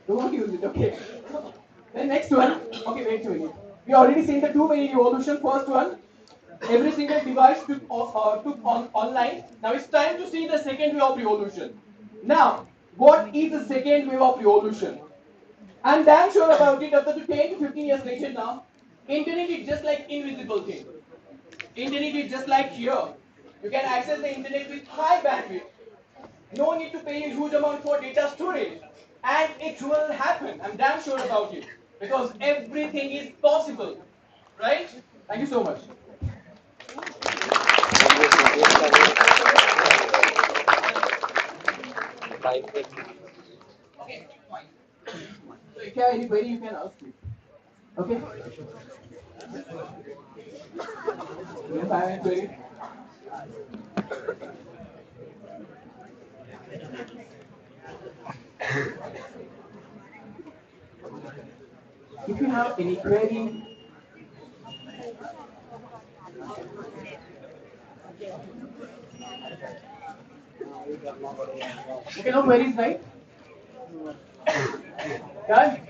Don't use it, okay. Then next one, okay, wait a minute. We already seen the two main revolution. First one, every single device took online. Now it's time to see the second wave of revolution. Now, what is the second wave of revolution? I'm damn sure about it. After 10 to 15 years later now, internet is just like invisible thing. Internet is just like here. You can access the internet with high bandwidth. No need to pay a huge amount for data storage. And it will happen. I'm damn sure about it. Because everything is possible. Right? Thank you so much. Okay, fine. So if you have any query, you can ask me. Okay? Yes, I have a query. If you have any query, okay, no queries, right? Done?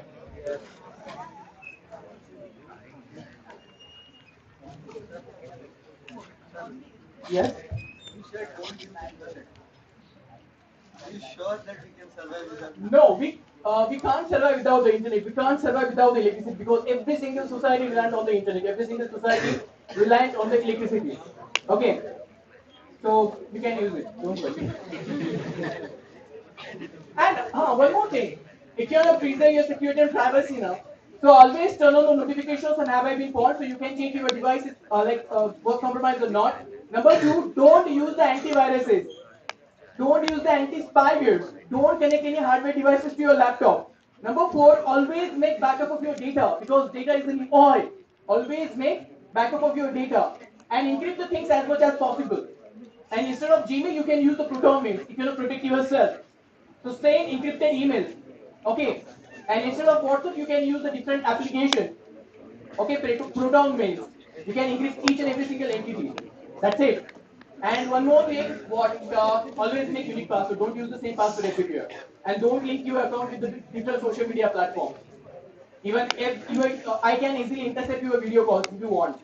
Yes? Are you sure that we can survive without? No, we can't survive without the internet. We can't survive without the electricity because every single society reliant on the internet. Every single society reliant on the electricity. Okay, so you can use it. Don't worry. And one more thing, if you want to preserve your security and privacy now, so always turn on the notifications and have I been paused so you can check if your device is was compromised or not. Number two, don't use the antiviruses. Don't use the anti-spywares. Don't connect any hardware devices to your laptop. Number four, always make backup of your data because data is in the oil. Always make backup of your data and encrypt the things as much as possible. And instead of Gmail, you can use the Proton mails if you want to protect yourself. So stay in encrypted emails. Okay. And instead of WhatsApp, you can use the different application. Okay, Proton mails. You can encrypt each and every single entity. That's it. And one more thing, always make unique password. Don't use the same password everywhere. And don't link your account with the different social media platforms. Even if I can easily intercept your video calls if you want.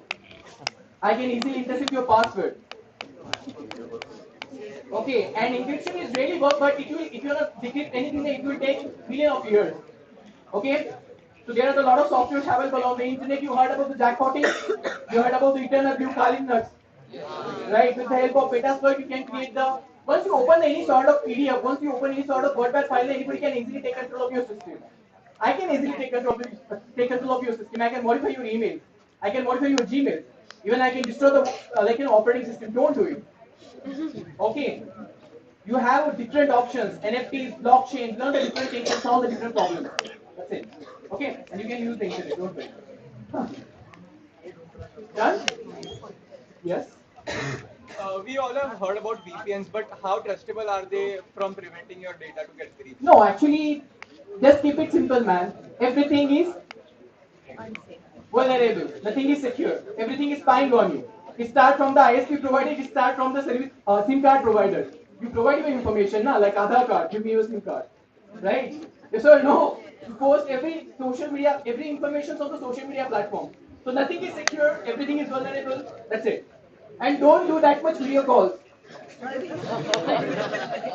I can easily intercept your password. Okay, and encryption is really work, but it will if you want to decrypt anything, it will take million of years. Okay, so there are a lot of software available on the internet. You heard about the jackpotting, you heard about the eternal blue Kalin nuts, right? With the help of Metasploit, you can create the once you open any sort of PDF, once you open any sort of WordPad file, anybody can easily take control of your system. I can easily take control of your system. I can modify your email. I can modify your Gmail. Even I can destroy the operating system. Don't do it. Okay, you have different options, NFTs, blockchain, learn the different things and solve the different problems. That's it. Okay, and you can use the internet, don't worry. Huh. Done? Yes? We all have heard about VPNs, but how trustable are they from preventing your data to get breached? No, actually, just keep it simple, man. Everything is vulnerable. Nothing is secure. Everything is spying on you. It starts from the ISP provider, it starts from the service SIM card provider. You provide your information, na, like Aadhaar card, give me your SIM card. Right? Yes or no? You post every social media, every information on the social media platform. So nothing is secure, everything is vulnerable. That's it. And don't do that much video calls.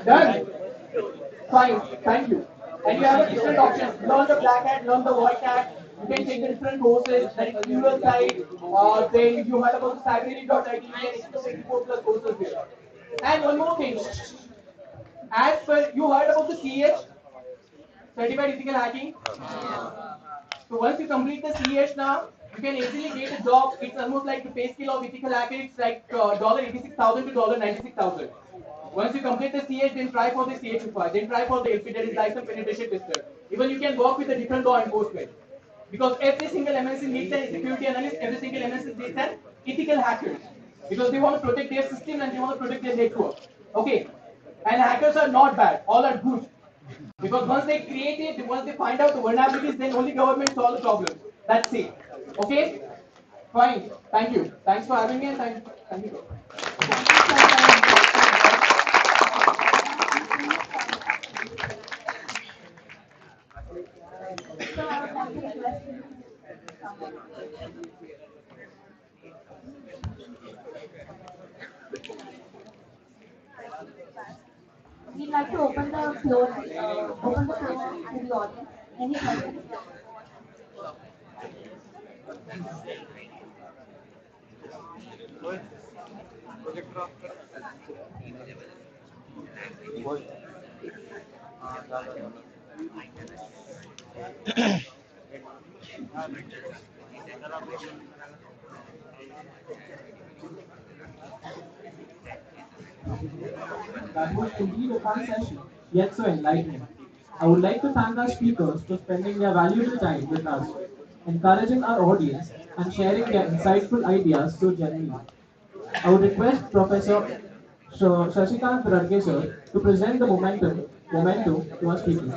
Done. Fine. Thank you. And you have a different options. Learn the black hat, learn the white hat. You can take the different courses. That is neural side. Then you heard about the cybery.it. You can explore 84 plus courses there. And one more thing. As per you heard about the CH, certified ethical hacking. So once you complete the CH now, you can easily get a job. It's almost like the pay scale of ethical hacker. It's like $86,000 to $96,000. Once you complete the CH, then try for the CHFI, then try for the LP, that is license penetration tester. Even you can work with a different law enforcement. Because every single MNC needs a security analyst, every single MNC needs an ethical hacker. Because they want to protect their system and they want to protect their network. Okay. And hackers are not bad, all are good. Because once they create it, once they find out the vulnerabilities, then only government solve the problem. That's it. Okay? Fine. Thank you. Thanks for having me and thank you. We'd like to open the floor to the audience. Any questions? That was indeed a fun session, yet so enlightening. I would like to thank our speakers for spending their valuable time with us, encouraging our audience and sharing their insightful ideas so genuinely. I would request Professor Shashikant Radke sir to present the momentum to our speakers.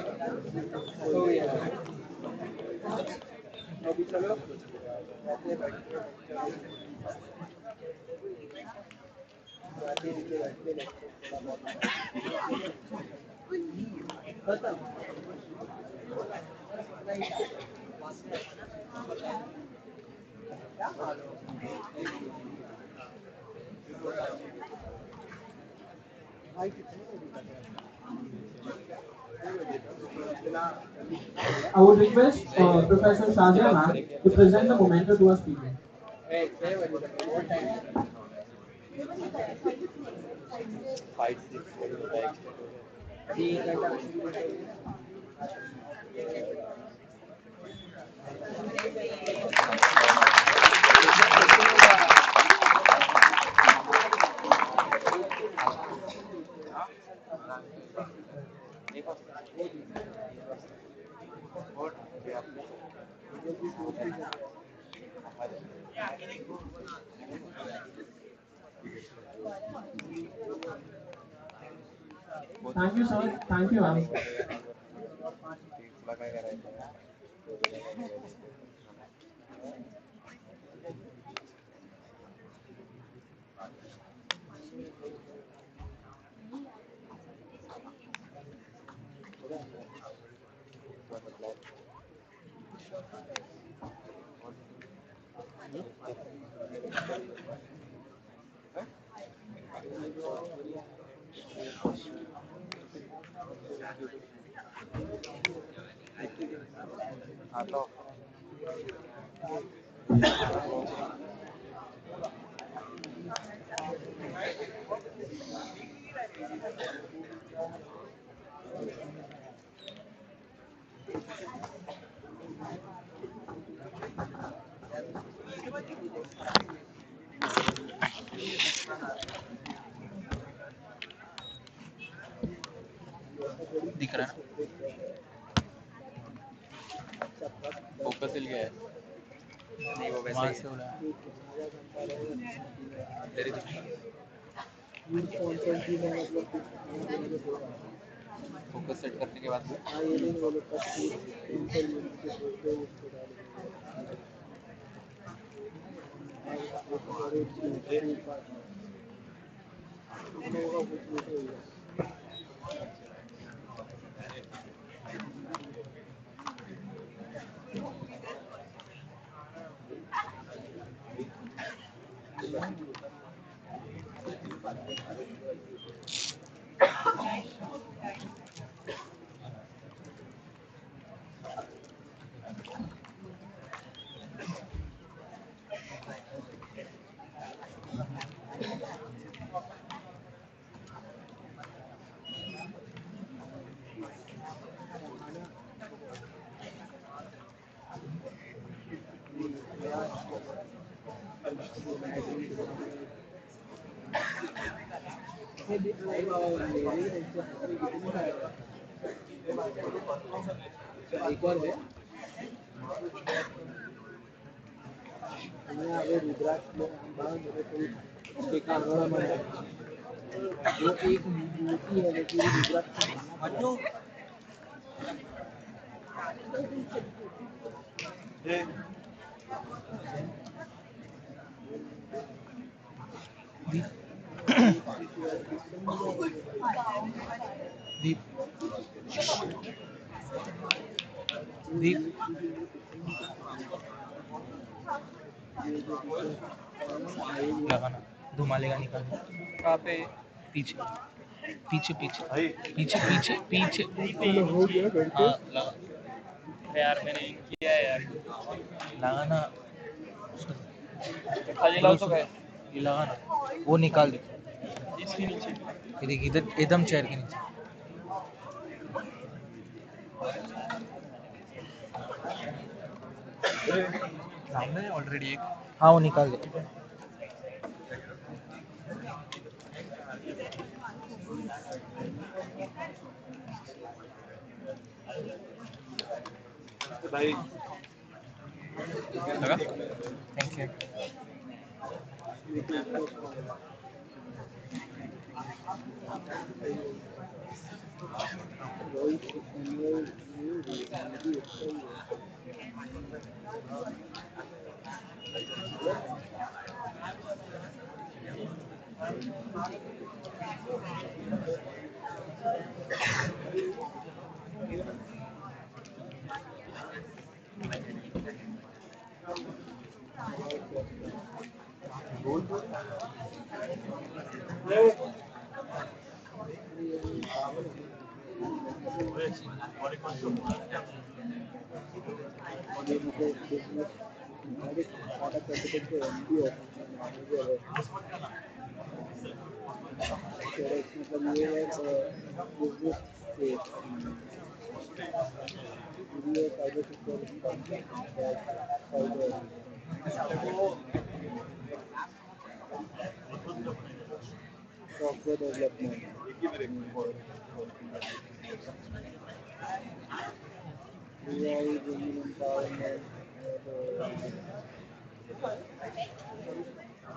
I would request Professor Shazia ma'am to present the momentum to our speakers. Thank you, sir. Thank you, ma'am. दिख रहा है focus हिल गया है नहीं वो वैसे ही है तेरे दिख रहा फोकस सेट करने के बाद एक और है रुद्राक्ष में देखा वो एक मूर्ति है जो पूरी रुद्राक्ष दीप दीप लगाना धुमालेगा निकाल कहाँ पे? पीछे पीछे पीछे पीछे पीछे पीछे हो गया हाँ लगा यार मैंने इन किया है यार। लगाना खाली लाओ तो गए। ये लगाना वो निकाल दे इसके नीचे। ये देख इधर एकदम चेयर के नीचे सामने है ऑलरेडी एक हाँ वो निकाल दे भाई लगा थैंक यू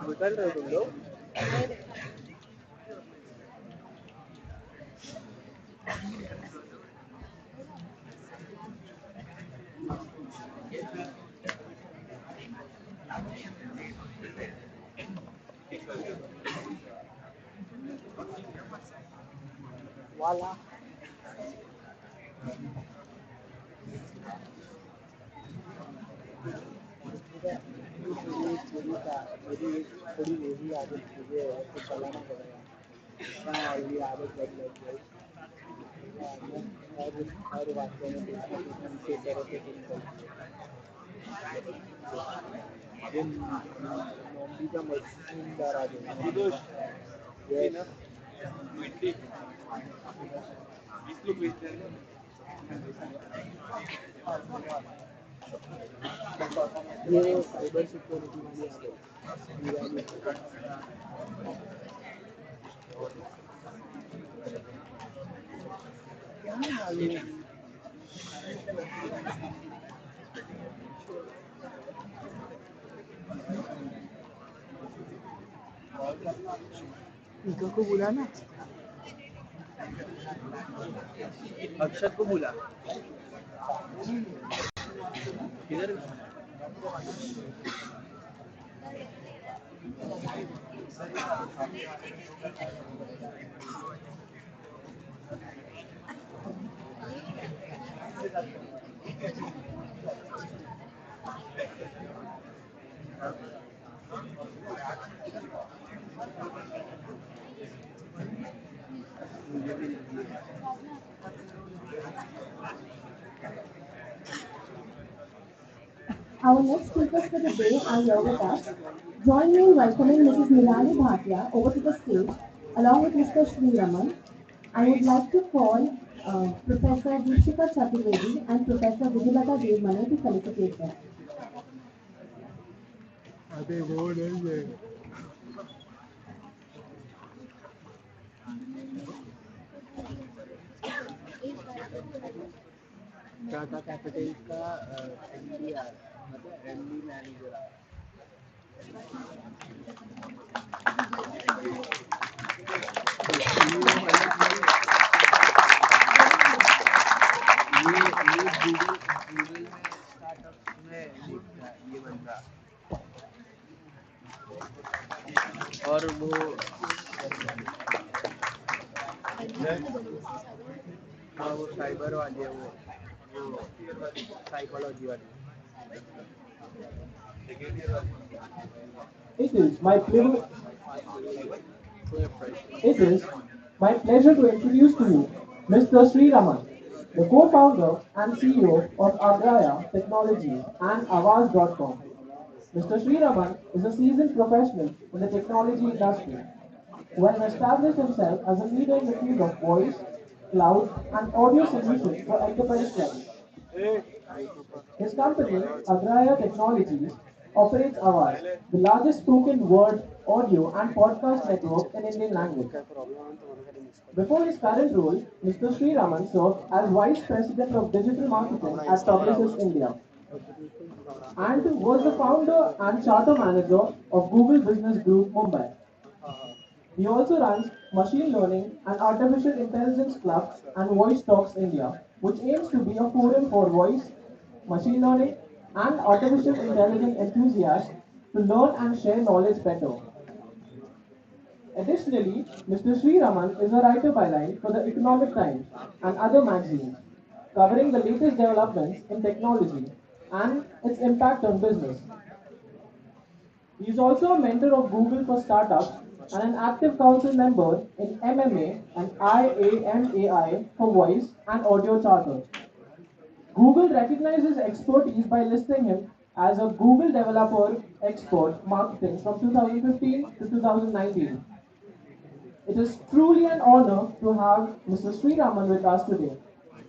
निकल रहे हो तुम लोग? वाला मेरी एक थोड़ी वही आदत मुझे ऐसे चलाना पड़ेगा। इतना ऑलरेडी आदत लग गई। हर वाक्य में देखना कि किसी तरह से ये मम्मी का मशीनदार आ गया। ये ना 20 लोग बेचते हैं ना। ये साइबर सिक्योरिटी वाली आदत क्या मालूम इनको को बुलाना अक्षत को बुला किधर Our next speakers for the day are here with us. Join me in welcoming Mrs. Nirali Bhatia over to the stage, along with Mr. Sri Raman. I would like to call Professor Deepika Chaturvedi and Professor Vidulata Devmane to felicitate them. अबे वो नहीं है Tata capital का MD मतलब MD manager ये Google में startups में दिखता है ये बंदा और वो हाँ वो साइबर वाली है वो साइकोलॉजी वाली It is my pleasure. It is my pleasure to introduce to you Mr. Sri Raman, the co-founder and CEO of Agraya Technologies and Avaz.com. Mr. Sri Raman is a seasoned professional in the technology industry who has established himself as a leader in the field of voice, cloud, and audio solutions for enterprise clients. His company, Agraya Technologies, operates Avaz, the largest spoken word, audio, and podcast network in Indian language. Before his current role, Mr. Sri Raman served as Vice President of Digital Marketing at Publicis India and was the founder and charter manager of Google Business Group Mumbai. He also runs Machine Learning and Artificial Intelligence Club and Voice Talks India, which aims to be a forum for voice, machine learning, and artificial intelligence enthusiasts to learn and share knowledge better. Additionally, Mr. Sri Raman is a writer byline for the Economic Times and other magazines, covering the latest developments in technology and its impact on business. He is also a mentor of Google for Startups and an active council member in MMA and IAMAI for voice and audio charters. Google recognizes expertise by listing him as a Google Developer Expert Marketing from 2015 to 2019. It is truly an honor to have Mr. Sri Raman with us today,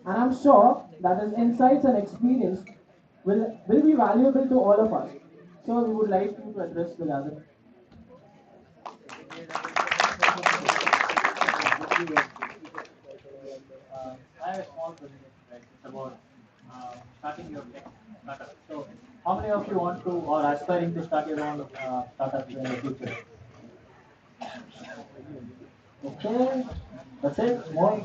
and I'm sure that his insights and experience will be valuable to all of us. So we would like you to address the gathering. I have a small presentation, right? It's about starting your tech startup. So, how many of you want to or aspiring to start your own startup in the future? Okay, that's it. More.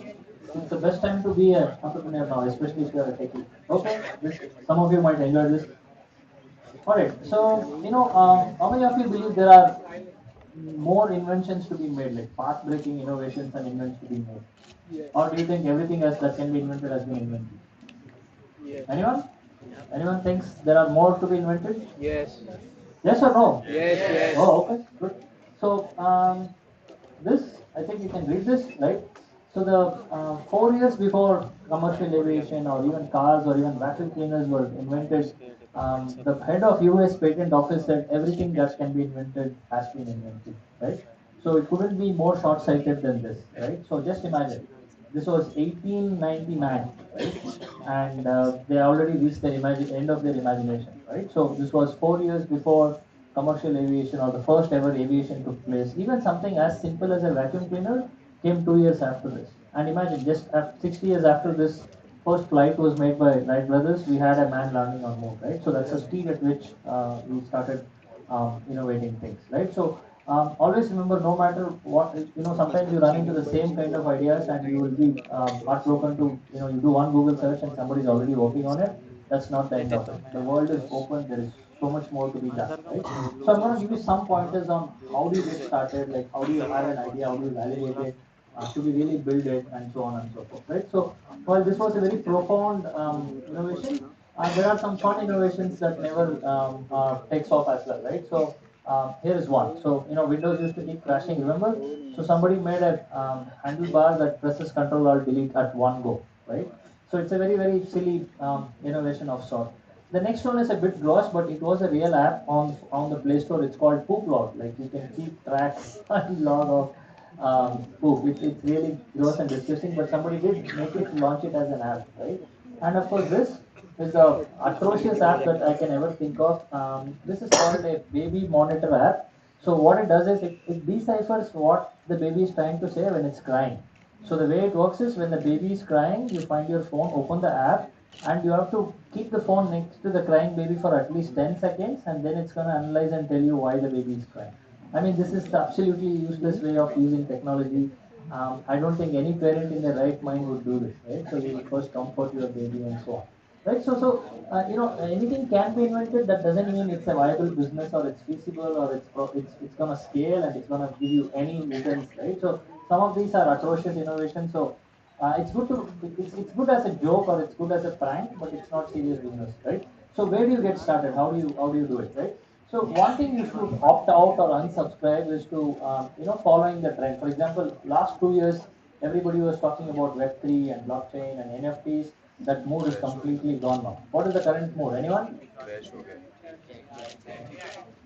It's the best time to be an entrepreneur now, especially if you are a techie. Okay, some of you might enjoy this. All right. So, how many of you believe there are more inventions to be made, like path-breaking innovations and inventions to be made? Yes. Or do you think everything else that can be invented has been invented? Yes. Anyone? Anyone thinks there are more to be invented? Yes. Yes or no? Yes. Yes. Oh, okay, good. So, this, I think you can read this, right? So, the 4 years before commercial aviation or even cars or even vacuum cleaners were invented, the head of US Patent Office said everything that can be invented has been invented, right? So, it couldn't be more short sighted than this, right? So, just imagine. This was 1899, right? And they already reached their end of their imagination, right? So this was 4 years before commercial aviation or the first ever aviation took place. Even something as simple as a vacuum cleaner came 2 years after this. And imagine, just 60 years after this first flight was made by Wright brothers, we had a man landing on moon, right? So that's the speed at which we started innovating things, right? So always remember, no matter what, sometimes you run into the same kind of ideas and you will be heartbroken to, you do one Google search and somebody is already working on it. That's not the end of it. The world is open. There is so much more to be done, right? So I'm going to give you some pointers on how do you get started, like how do you have an idea, how do you validate it, should we really build it, and so on and so forth, right? So while this was a very profound innovation, there are some fun innovations that never takes off as well, right? So here is one. So Windows used to keep crashing. Remember? So somebody made a handlebar that presses Control Alt Delete at one go, right? So it's a very silly innovation of sort. The next one is a bit gross, but it was a real app on the Play Store. It's called Poop Log. Like you can keep track and log of poop. It's really gross and disgusting, but somebody did make it launch it as an app, right? And of course, this is the atrocious app that I can ever think of. This is called a baby monitor app. So what it does is it deciphers what the baby is trying to say when it's crying. So the way it works is when the baby is crying, you find your phone, open the app, and you have to keep the phone next to the crying baby for at least 10 seconds, and then it's going to analyze and tell you why the baby is crying. I mean, this is the absolutely useless way of using technology. I don't think any parent in their right mind would do this, right? So you first comfort your baby and so on, right? So anything can be invented. That doesn't mean it's a viable business or it's feasible or it's gonna scale and it's gonna give you any returns, right? So some of these are atrocious innovations. So it's good as a joke or it's good as a prank, but it's not serious business, right? So where do you get started? How do you do it, right? So one thing you should opt out or unsubscribe is to following the trend. For example, last 2 years everybody was talking about Web3 and blockchain and NFTs. That mood is completely gone now. What is the current mood? Anyone?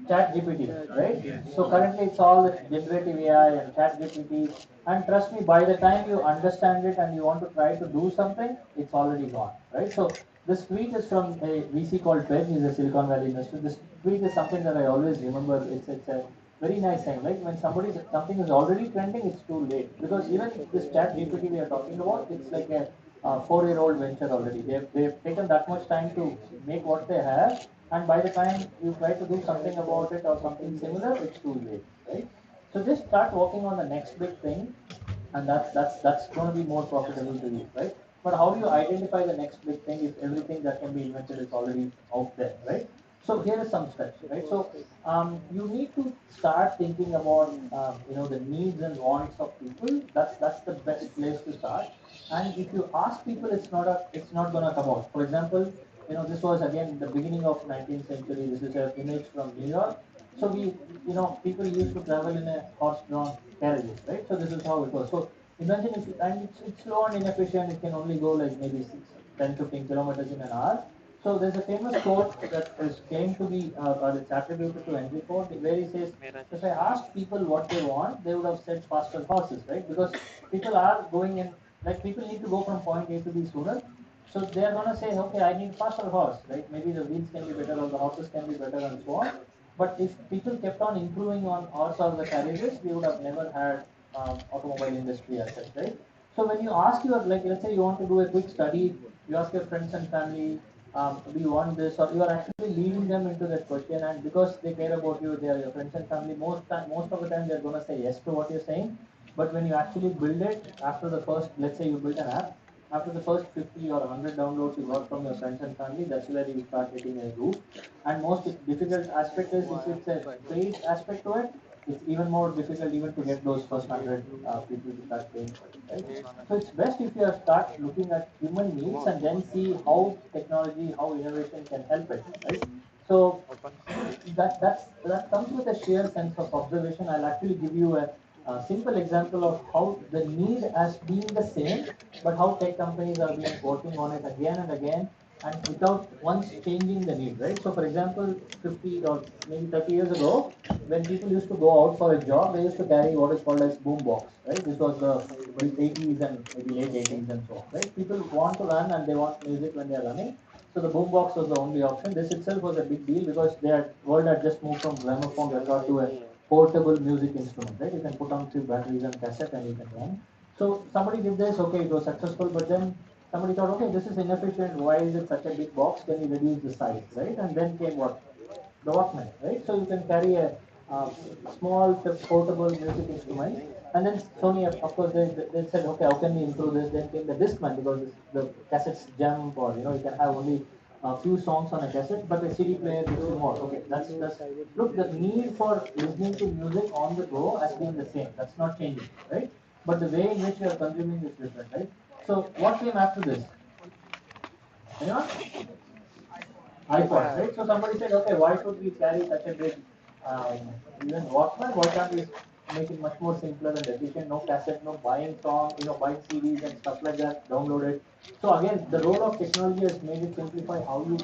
Chat GPT, right? So currently it's all generative AI and Chat GPT. And trust me, by the time you understand it and you want to try to do something, it's already gone, right? So this tweet is from a VC called Peg. He's a Silicon Valley investor. This tweet is something that I always remember. It's a very nice thing, right? When something is already trending, it's too late, because even this Chat GPT we are talking about, it's like a 4-year-old venture already. They've taken that much time to make what they have, and by the time you try to do something about it or something similar, it's too late, right? So just start working on the next big thing, and that's going to be more profitable to you, right? But how do you identify the next big thing if everything that can be invented is already out there, right? So here is some steps, right? So you need to start thinking about the needs and wants of people. That's the best place to start. And if you ask people, it's not going to come out. For example, this was again the beginning of 19th century. This is an image from New York. So people used to travel in a horse-drawn carriages, right? So this is how it was. So imagine if, and it's slow and inefficient. It can only go like maybe 10, 15 kilometers in an hour. So there's a famous quote that is claimed to be, or it's attributed to Henry Ford, where he says, if I asked people what they want, they would have said faster horses, right? Because people are going in, like people need to go from point A to B sooner. So they are gonna say, okay, I need faster horse, right? Maybe the wheels can be better or the horses can be better and so on. But if people kept on improving on horse or the carriages, we would have never had automobile industry as such, right? So when you ask your, like, let's say you want to do a quick study, you ask your friends and family, do you want this, or you are actually leading them into that question, and because they care about you, they are your friends and family. Most of the time, they're gonna say yes to what you're saying. But when you actually build it, after the first, let's say you build an app, after the first 50 or 100 downloads you got from your friends and family, that's where you start hitting a roof. And most difficult aspect is if it's a paid aspect to it, it's even more difficult even to get those first 100 people to start paying for it, right? So it's best if you start looking at human needs and then see how technology, how innovation can help it, right? So that comes with a sheer sense of observation. I'll actually give you a simple example of how the need has been the same, but how tech companies are been working on it again and again, and without once changing the need, right? So, for example, 50 or maybe 30 years ago, when people used to go out for a job, they used to carry what is called as boom box, right? This was the 80s and maybe late 80s and so on, right? People want to run and they want music when they are running. So the boombox was the only option. This itself was a big deal because the world had just moved from gramophone record to a portable music instrument, right? You can put on 3 batteries and cassette and you can run. So somebody did this, okay, it was successful, but then somebody thought, okay, this is inefficient. Why is it such a big box? Can you reduce the size, right? And then came what? The Walkman, right? So you can carry a small portable music instrument. And then Sony, of course, they said, okay, how can we improve this? Then came the Discman because the cassettes jump, or you can have only a few songs on a cassette, but a CD player gives you more. Okay, that's look, the need for listening to music on the go has been the same. That's not changing, right? But the way in which you are consuming is different, right? So what came after this? Anyone? iPod, right? So somebody said, okay, why should we carry such a big even Walkman? Why can't we make it much more simpler and efficient? No cassette, no buying song, buying CDs and stuff like that, download it. So again, the role of technology has made it simplify how you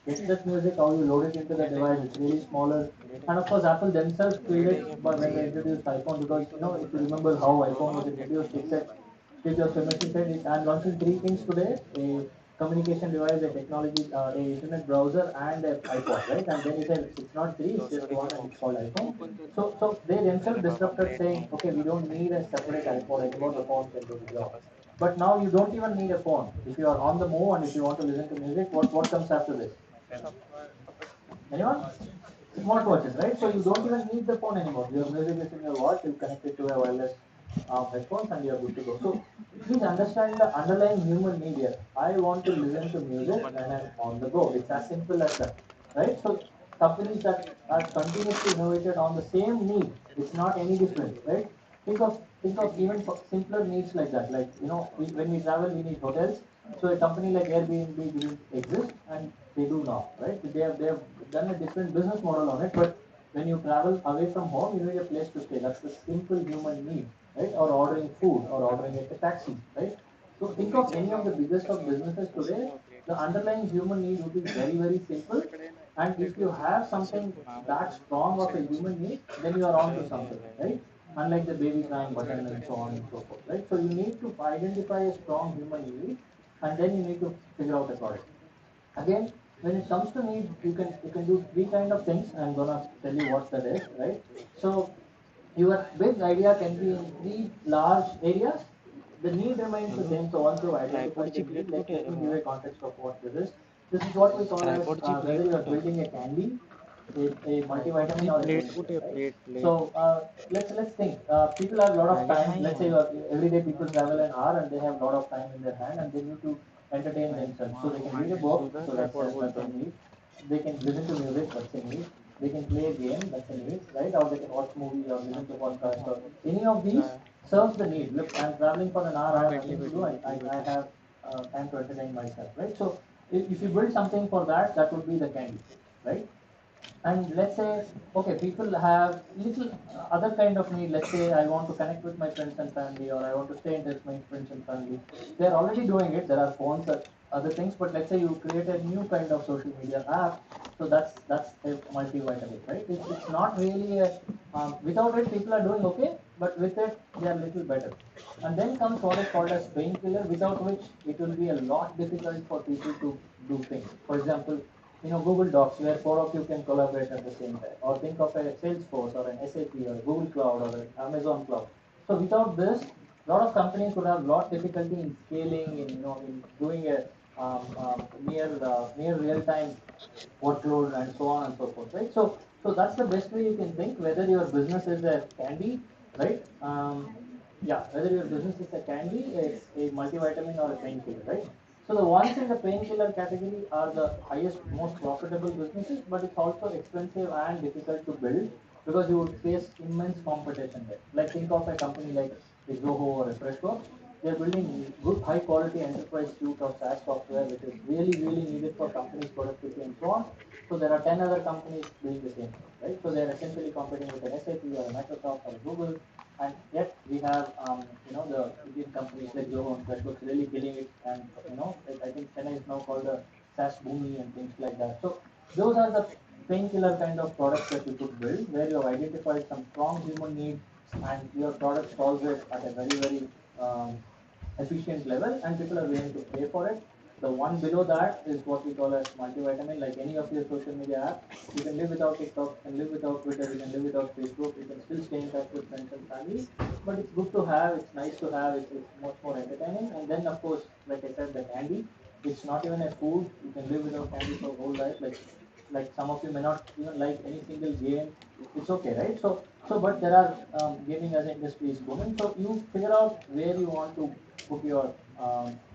get that music, how you load it into the device. It's really smaller. And of course, Apple themselves killed it by when they introduced iPhone, because if you remember how iPhone was introduced, it said Steve Jobs famously said, I'm launching three things today: a communication device, a technology, a internet browser, and an iPod, right? And then he said, it's not three, it's just one, and it's called iPhone. So they themselves disrupted, saying, okay, we don't need a separate iPod anymore. The phone can do the job. But now you don't even need a phone. If you are on the move and if you want to listen to music, what comes after this? Anyone? Smartwatches, right? So you don't even need the phone anymore. Your music is in your watch. You connect it to a wireless headphones, and you're good to go. So please understand the underlying human need here. I want to listen to music when I'm on the go. It's as simple as that, right? So companies that are continuously innovated on the same need, it's not any different, right? Think of even simpler needs like that. Like when we travel, we need hotels. So a company like Airbnb didn't exist, and they do now, right? They have done a different business model on it, but when you travel away from home, you need a place to stay. That's the simple human need, right? Or ordering food or ordering a taxi, right? So think of any of the biggest of businesses today, the underlying human need would be very, very simple. And if you have something that strong of a human need, then you are on to something, right? Unlike the baby crying button and so on and so forth, right? So you need to identify a strong human need, and then you need to figure out a product. Again, when it comes to need, you can do three kind of things. I'm gonna tell you what that is, right? So your big idea can be in three large areas. The need remains the same. So once you identify the need, let me give a context of what this is. This is what we call as whether you are building a candy, a multivitamin or a painkiller, right? So let's think. People have a lot of time. Let's say every day people travel an hour and they have a lot of time in their hand and they need to entertain themselves. So they can read a book. So that's a need. They can listen to music. That's a need. They can play a game. That's a need, right? Or they can watch movies or listen to podcast or any of these serves the need. Look, I'm traveling for an hour. I have nothing to do. I have time to entertain myself, right? So if you build something for that, that would be the candy, right? And let's say, okay, people have little other kind of need. Let's say I want to connect with my friends and family, or I want to stay in touch with my friends and family. They're already doing it. There are phones or other things, but let's say you create a new kind of social media app. So that's a multivitamin, right? It's not really a without it people are doing okay, but with it they are little better. And then comes what is called as painkiller, without which it will be a lot difficult for people to do things. For example, Google Docs where four of you can collaborate at the same time, or think of a Salesforce or an SAP or a Google Cloud or an Amazon Cloud. So without this, a lot of companies would have a lot difficulty in scaling, in doing a near real time workload and so on and so forth, right? So that's the best way you can think whether your business is a candy, right? Yeah, whether your business is a candy, a multivitamin or a painkiller, right? So the ones in the painkiller category are the highest, most profitable businesses, but it's also expensive and difficult to build because you would face immense competition there. Like think of a company like a Zoho or a Freshworks. They're building good, high quality enterprise suite of SaaS software, which is really, really needed for companies' productivity and so on. So there are 10 other companies doing the same thing, right? So they're essentially competing with an SAP or a Microsoft or a Google, and yet we have the Indian companies like Zoho and Freshworks really killing it, and I think Chennai is now called a SaaS Boomi and things like that. So those are the painkiller kind of products that you could build, where you have identified some strong human need, and your product solves it at a very, very efficient level, and people are willing to pay for it. The one below that is what we call as multivitamin, like any of your social media app. You can live without TikTok, you can live without Twitter, you can live without Facebook, you can still stay in touch with friends and family. But it's good to have, it's nice to have, it's much more entertaining. And then, of course, like I said, the candy, it's not even a food. You can live without candy for whole life. Like some of you may not even like any single game. It's okay, right? So but there are gaming as an industry is booming. So you figure out where you want to put your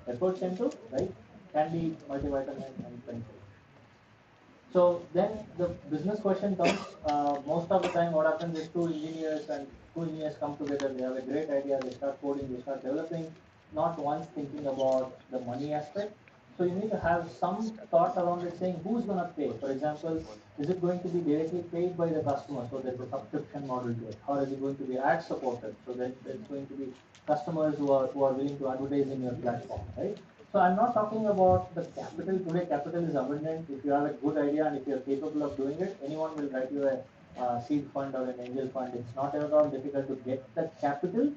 efforts into, right? Candy, multivitamin, and pencil. So then the business question comes. Most of the time, what happens is two engineers come together. They have a great idea. They start coding. They start developing. Not once thinking about the money aspect. So you need to have some thought around it, saying who's going to pay. For example, is it going to be directly paid by the customer, so there's a subscription model to it, or is it going to be ad supported, so that there's going to be customers who are willing to advertise in your platform, right? So I'm not talking about the capital. Today, capital is abundant. If you have a good idea and if you're capable of doing it, anyone will write you a seed fund or an angel fund. It's not at all difficult to get the capital.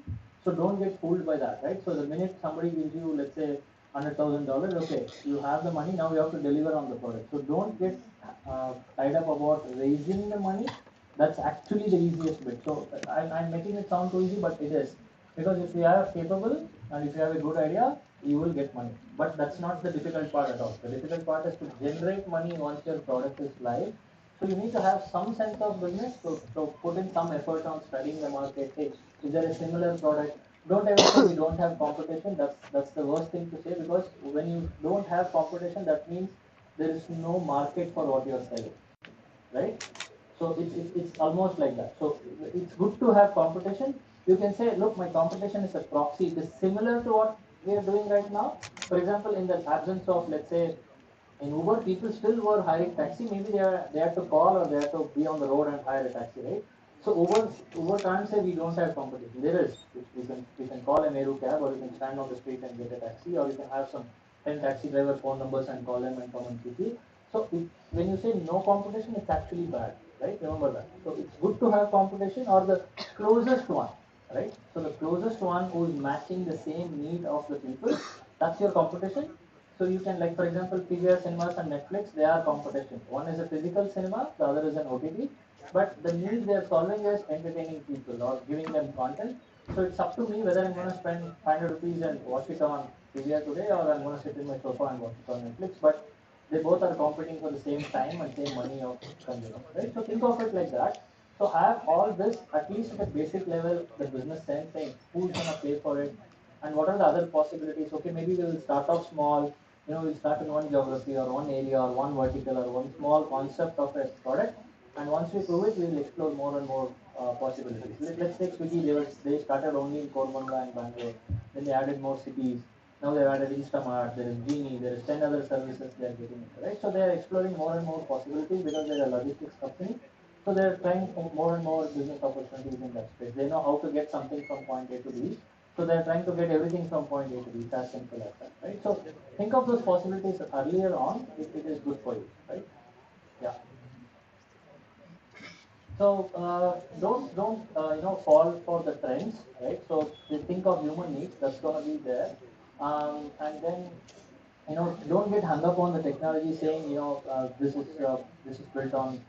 So don't get fooled by that, right? So the minute somebody gives you, let's say, $100,000, okay, you have the money. Now you have to deliver on the product. So don't get tied up about raising the money. That's actually the easiest bit. So I'm making it sound too easy, but it is, because if you are capable and if you have a good idea, you will get money. But that's not the difficult part at all. The difficult part is to generate money once your product is live. So you need to have some sense of business. So put in some effort on studying the market. Hey, is there a similar product? Don't ever say we don't have competition. That's the worst thing to say, because when you don't have competition, that means there is no market for what you are selling, right? So it's almost like that. So it's good to have competition. You can say, look, my competition is a proxy. It is similar to what we are doing right now. For example, in the absence of, let's say, In Uber, people still were hiring taxi. Maybe they had to call or they had to be on the road and hire a taxi, right? So Uber can't say we don't have competition. There is. You can call a Meru cab, or you can stand on the street and get a taxi, or you can have some 10 taxi driver phone numbers and call them and come and pick you. So when you say no competition, it's actually bad, right? Remember that. So it's good to have competition or the closest one, right? So the closest one who is matching the same need of the people, that's your competition. So you can, like for example, PVR cinemas and Netflix, they are competition. One is a physical cinema, the other is an OTT. But the need they are solving is entertaining people or giving them content. So it's up to me whether I'm going to spend 500 rupees and watch it on PVR today, or I'm going to sit in my sofa and watch it on Netflix. But they both are competing for the same time and same money of consumers, right? So think of it like that. So have all this at least at a basic level, the business sense, saying who's going to pay for it, and what are the other possibilities. Okay, maybe we'll start off small. We'll start in one geography or one area or one vertical or one small concept of a product, and once we prove it, we will explore more and more possibilities. Let's take Swiggy. They started only in Koramangala and Bangalore. Then they added more cities. Now they've added Instamart. There is Genie. There is 10 other services they are getting into, right? So they are exploring more and more possibilities because they are a logistics company. So they're trying more and more business opportunities in that space. They know how to get something from point A to B. So they're trying to get everything from point A to B. It's as simple as that, right? So think of those possibilities earlier on. It is good for you, right? Yeah. So don't fall for the trends, right? So they think of human needs. That's gonna be there, and then don't get hung up on the technology saying this is built on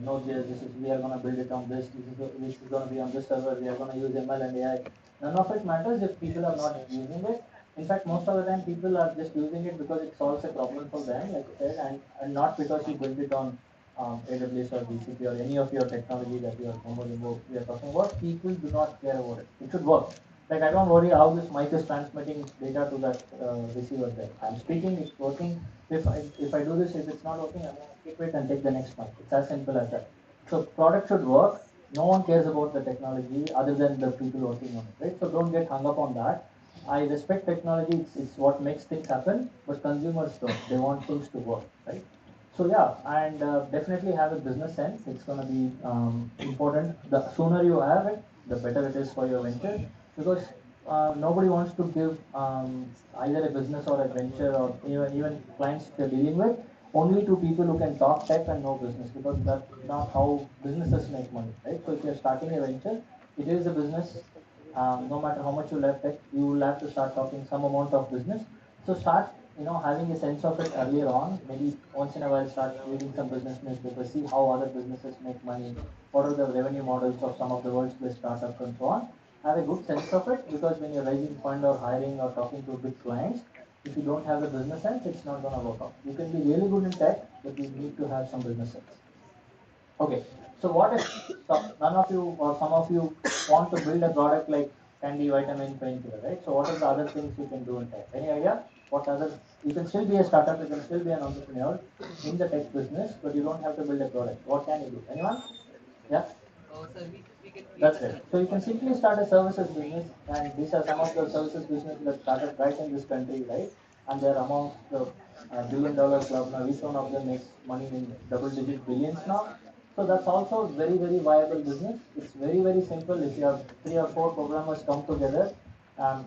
Node.js. This is we are gonna build it on this. This is gonna be on this server. We are gonna use ML and AI. None of it matters if people are not using it. In fact, most of the time people are just using it because it solves a problem for them, like I said, and not because you built it on AWS or GCP or any of your technology that you are we are talking about. People do not care about it. It should work. Like I don't worry how this mic is transmitting data to that receiver there. I'm speaking, it's working. If I do this, if it's not working, I'm gonna keep it and take the next mic. It's as simple as that. So product should work. No one cares about the technology other than the people working on it, right? So don't get hung up on that. I respect technology. It's what makes things happen, but consumers don't. They want things to work, right? So yeah, and definitely have a business sense. It's going to be important. The sooner you have it, the better it is for your venture, because nobody wants to give either a business or a venture or even clients they're dealing with only to people who can talk tech and know business, because that's not how businesses make money, right? So if you're starting a venture, it is a business. No matter how much you left tech, you will have to start talking some amount of business. So start, having a sense of it earlier on. Maybe once in a while, start reading some business newspapers, see how other businesses make money, what are the revenue models of some of the world's best startups and so on. Have a good sense of it, because when you're raising fund or hiring or talking to big clients, if you don't have the business sense, it's not going to work out. You can be really good in tech, but you need to have some business sense. Okay, so what if none of you or some of you want to build a product like candy, vitamin, painkiller, right? So what are the other things you can do in tech? Any idea? What other? You can still be a startup, you can still be an entrepreneur in the tech business, but you don't have to build a product. What can you do? Anyone? Yeah. That's it. So you can simply start a services business, and these are some of the services business that started right in this country, right? And they're amongst the billion-dollar club now. Each one of them makes money in double-digit billions now. So that's also very, very viable business. It's very, very simple. If you have 3 or 4 programmers come together,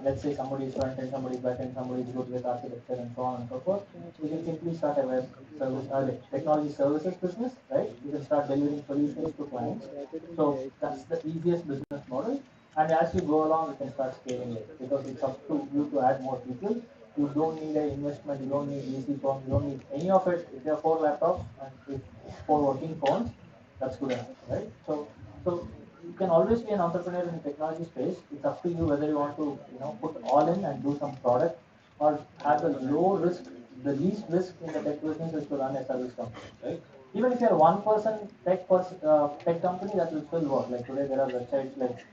let's say somebody is front end, somebody is back end, somebody is good with architecture and so on and so forth, you can simply start a web service, technology services business, right? You can start delivering solutions to clients. So that's the easiest business model. And as you go along, you can start scaling it, because it's up to you to add more people. You don't need an investment. You don't need VC firm. You don't need any of it. If you have 4 laptops and if 4 working phones, that's good enough, right? So you can always be an entrepreneur in the technology space. It's up to you whether you want to put all in and do some product, or have the low risk, the least risk in the tech business is to run a service company, right? Even if you're one person tech company, that will still work. Like today, there are websites like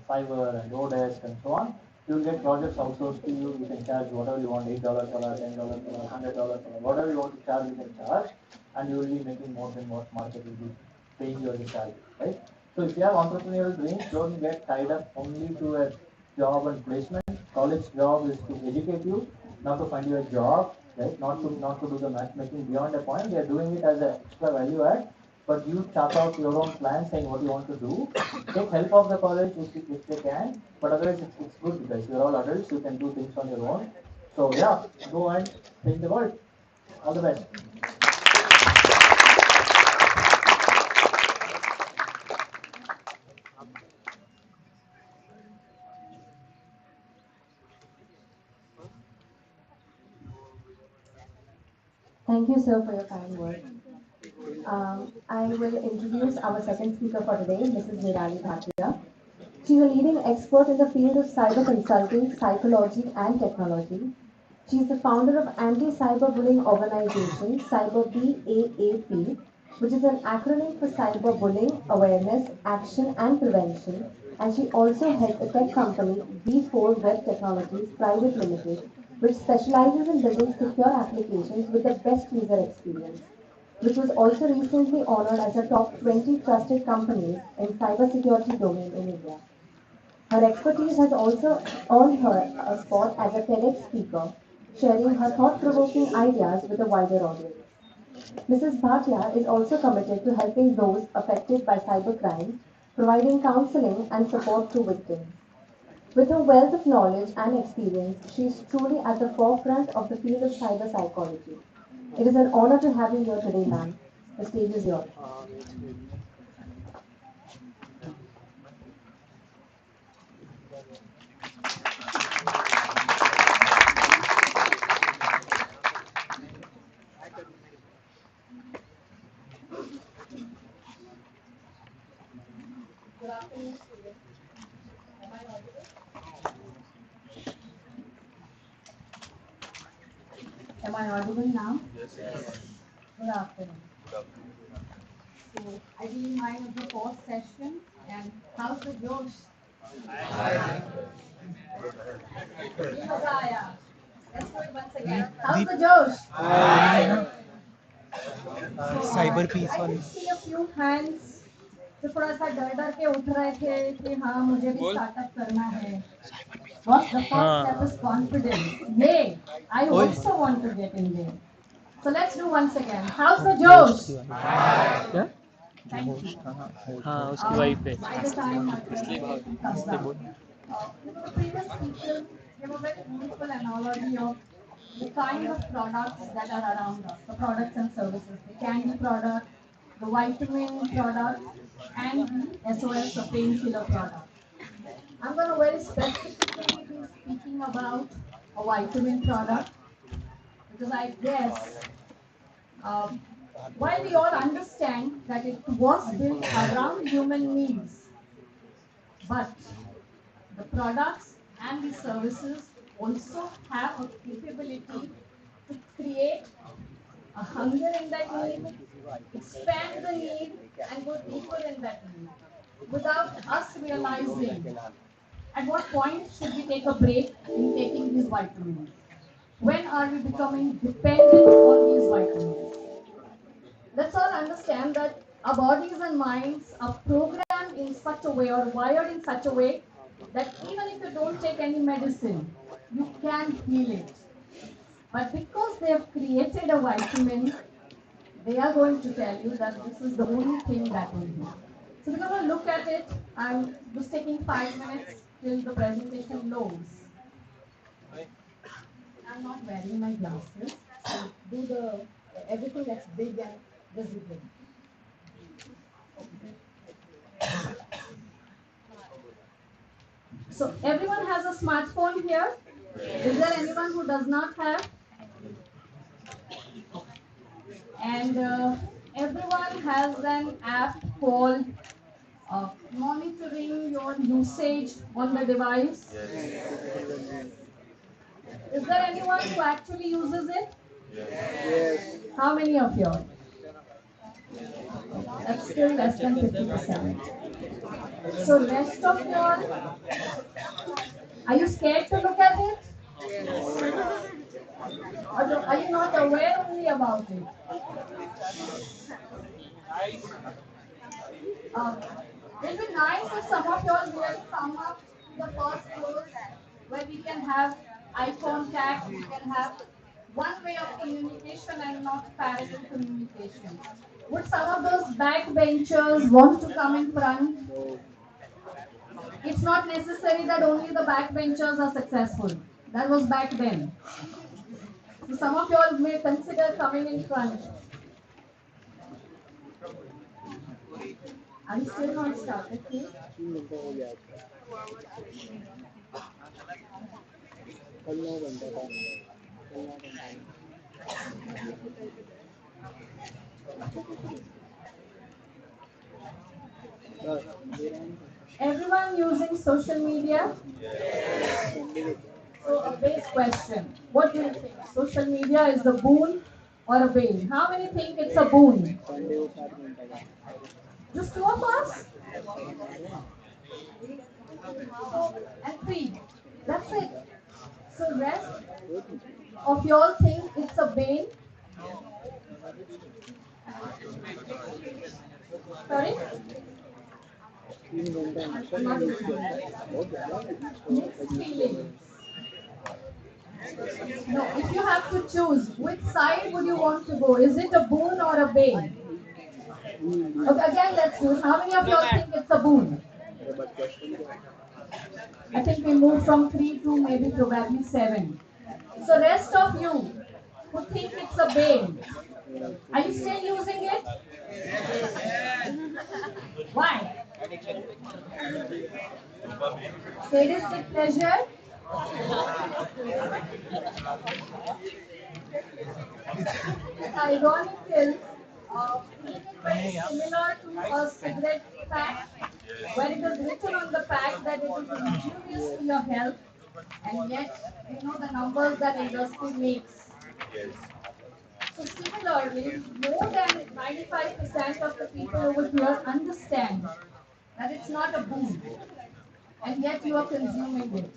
Fiverr and Odesk and so on. You'll get projects outsourced to you. You can charge whatever you want, $8 per hour, $10 per hour, $100 per hour, whatever you want to charge, you can charge, and you will be making more than what market will be paying you as a salary, right? So if you have entrepreneurial dreams, don't get tied up only to a job and placement. College job is to educate you, not to find you a job. right? Not to do the matchmaking beyond a point. They are doing it as an extra value add, but you chart out your own plan saying what you want to do. Take help of the college if they can, but otherwise it's good guys. You're all adults, you can do things on your own. So yeah, go and change the world. All the best. Thank you, sir, for your kind words. I will introduce our second speaker for today, Mrs. Nirali Bhatia. She's a leading expert in the field of cyber consulting, psychology, and technology. She is the founder of anti-cyberbullying organization CyberBAAP, which is an acronym for Cyberbullying Awareness, Action, and Prevention. And she also heads a tech company, B4 Web Technologies Private Limited, which specializes in building secure applications with the best user experience, which was also recently honored as a top 20 trusted companies in cybersecurity domain in India. Her expertise has also earned her a spot as a TEDx speaker, sharing her thought-provoking ideas with a wider audience. Mrs. Bhatia is also committed to helping those affected by cybercrime, providing counseling and support to victims. With her wealth of knowledge and experience, she is truly at the forefront of the field of cyber psychology. It is an honor to have you here today, ma'am. The stage is yours. Good afternoon, students. Am I audible? Am I audible now? Good afternoon. So I believe mine is the fourth session, and how's the Josh? Mazaya. Let's do it once again. How's the Josh? Cyber I piece can वाली see a few hands जो थोड़ा सा डर डर के उठ रहे थे कि हाँ मुझे भी स्टार्टअप करना है. What the first step is confidence. Yay! I also want to get in there. So let's do once again. How's the Josh? क्या Thank you. हाँ उसकी वाइफ है By the time my presentation comes up, the previous speakers gave a very beautiful analogy of the kind of products that are around us, the products and services, the candy product, the vitamin product, and the SOS, the painkiller product. I'm going to very specifically be speaking about a vitamin product because I guess um, while we all understand that it was built around human needs, but the products and the services also have a capability to create a hunger in that need, expand the need, and go deeper in that need without us realizing at what point should we take a break in taking these vitamins. When are we becoming dependent on these vitamins? Let's all understand that our bodies and minds are programmed in such a way or wired in such a way that even if you don't take any medicine, you can heal it. But because they have created a vitamin, they are going to tell you that this is the only thing that will do. So we're going to look at it. I'm just taking 5 minutes till the presentation loads. I'm not wearing my glasses, so do the everything that's big and visible. So everyone has a smartphone here. Is there anyone who does not have? And everyone has an app called monitoring your usage on the device. Is there anyone who actually uses it? Yes. How many of you? That's still less than 50%. So rest of you all, are you scared to look at it? Or are you not aware only about it? Um, it'll be nice if some of you all really come up to the first rows where we can have eye contact, we can have one way of communication and not parallel communication. Would some of those backbenchers want to come in front? It's not necessary that only the backbenchers are successful. That was back then. So some of y'all may consider coming in front. Are you still not started, please? 3 घंटे हो गया इसका कल 9 घंटा था कल 9 घंटा Everyone using social media? So a base question. What do you think? Social media is a boon or a bane? How many think it's a boon? Sunday को 7 घंटा का Just two of us? And three. That's it. So rest of y'all think it's a bane? Sorry? 3 घंटा Not बहुत ज़्यादा mixed feelings. No, if you have to choose, which side would you want to go? Is it a boon or a bane? Okay, again, let's choose. How many of y'all think it's a boon? I think we moved from 3 to maybe probably 7. So rest of you who think it's a bane, are you still using it? Why? Sadistic pleasure? It's ironical. Isn't it very similar to a cigarette pack, where it is written on the pack that it is injurious to your health, and yet you know the numbers that industry makes. So similarly, more than 95% of the people over here understand that it's not a boon, and yet you are consuming it.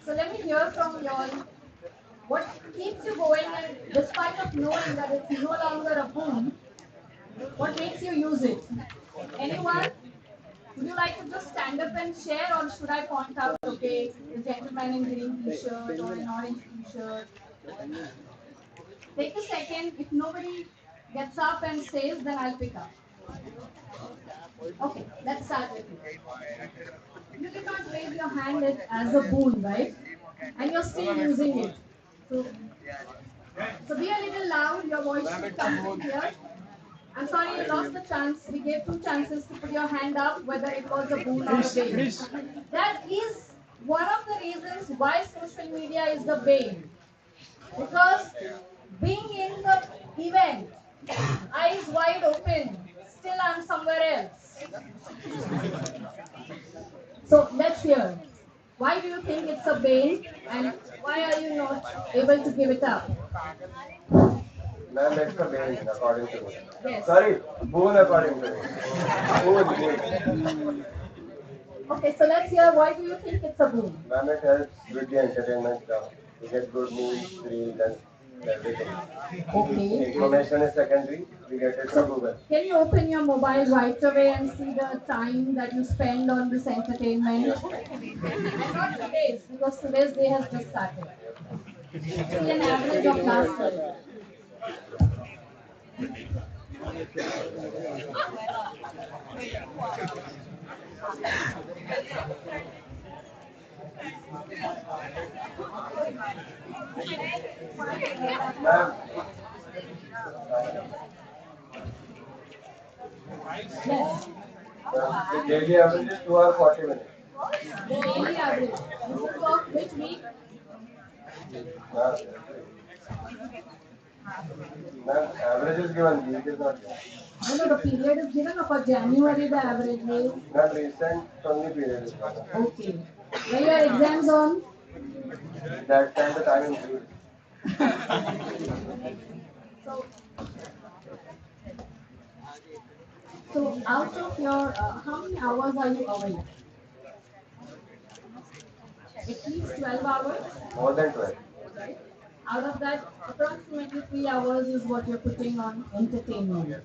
So let me hear from you all. What keeps you going, and despite of knowing that it's no longer a boon, what makes you use it? Anyone? Would you like to just stand up and share, or should I point out, okay, the gentleman in green t-shirt or an orange t-shirt? Take a second. If nobody gets up and says, then I'll pick up. Okay, let's start with you. You did not raise your hand as a boon, right? And you're still using it. So be a little loud. Your voice should come from here. I'm sorry you lost the chance. We gave 2 chances to put your hand up, whether it was a boon or a bane. That is one of the reasons why social media is the bane. Because being in the event, eyes wide open, still I'm somewhere else. So let's hear. Why do you think it's a bane, and why are you not able to give it up? Ma'am, it's a bane according to me. Yes. Sorry, boon according to me. Boon. Okay, so let's hear. Why do you think it's a boon? Ma'am, it helps with the entertainment stuff. You get good news, reels, and everything. Okay. Information is secondary. We get it from Google. Can you open your mobile right away and see the time that you spend on this entertainment? And not today's, because today's day has just started. See an average of last week. Ma'am, Yes. the daily average is 2 hours 40 minutes. The daily average. This is of which week? Ma'am, ma'am, average is given, week is not given. No, the period is given. For January, the average is. Ma'am, recent only period is given. Okay. When your exams on? That time the time increased. So, so out of your, how many hours are you awake? At least 12 hours? More than 12. Right? Out of that, approximately 3 hours is what you're putting on entertainment.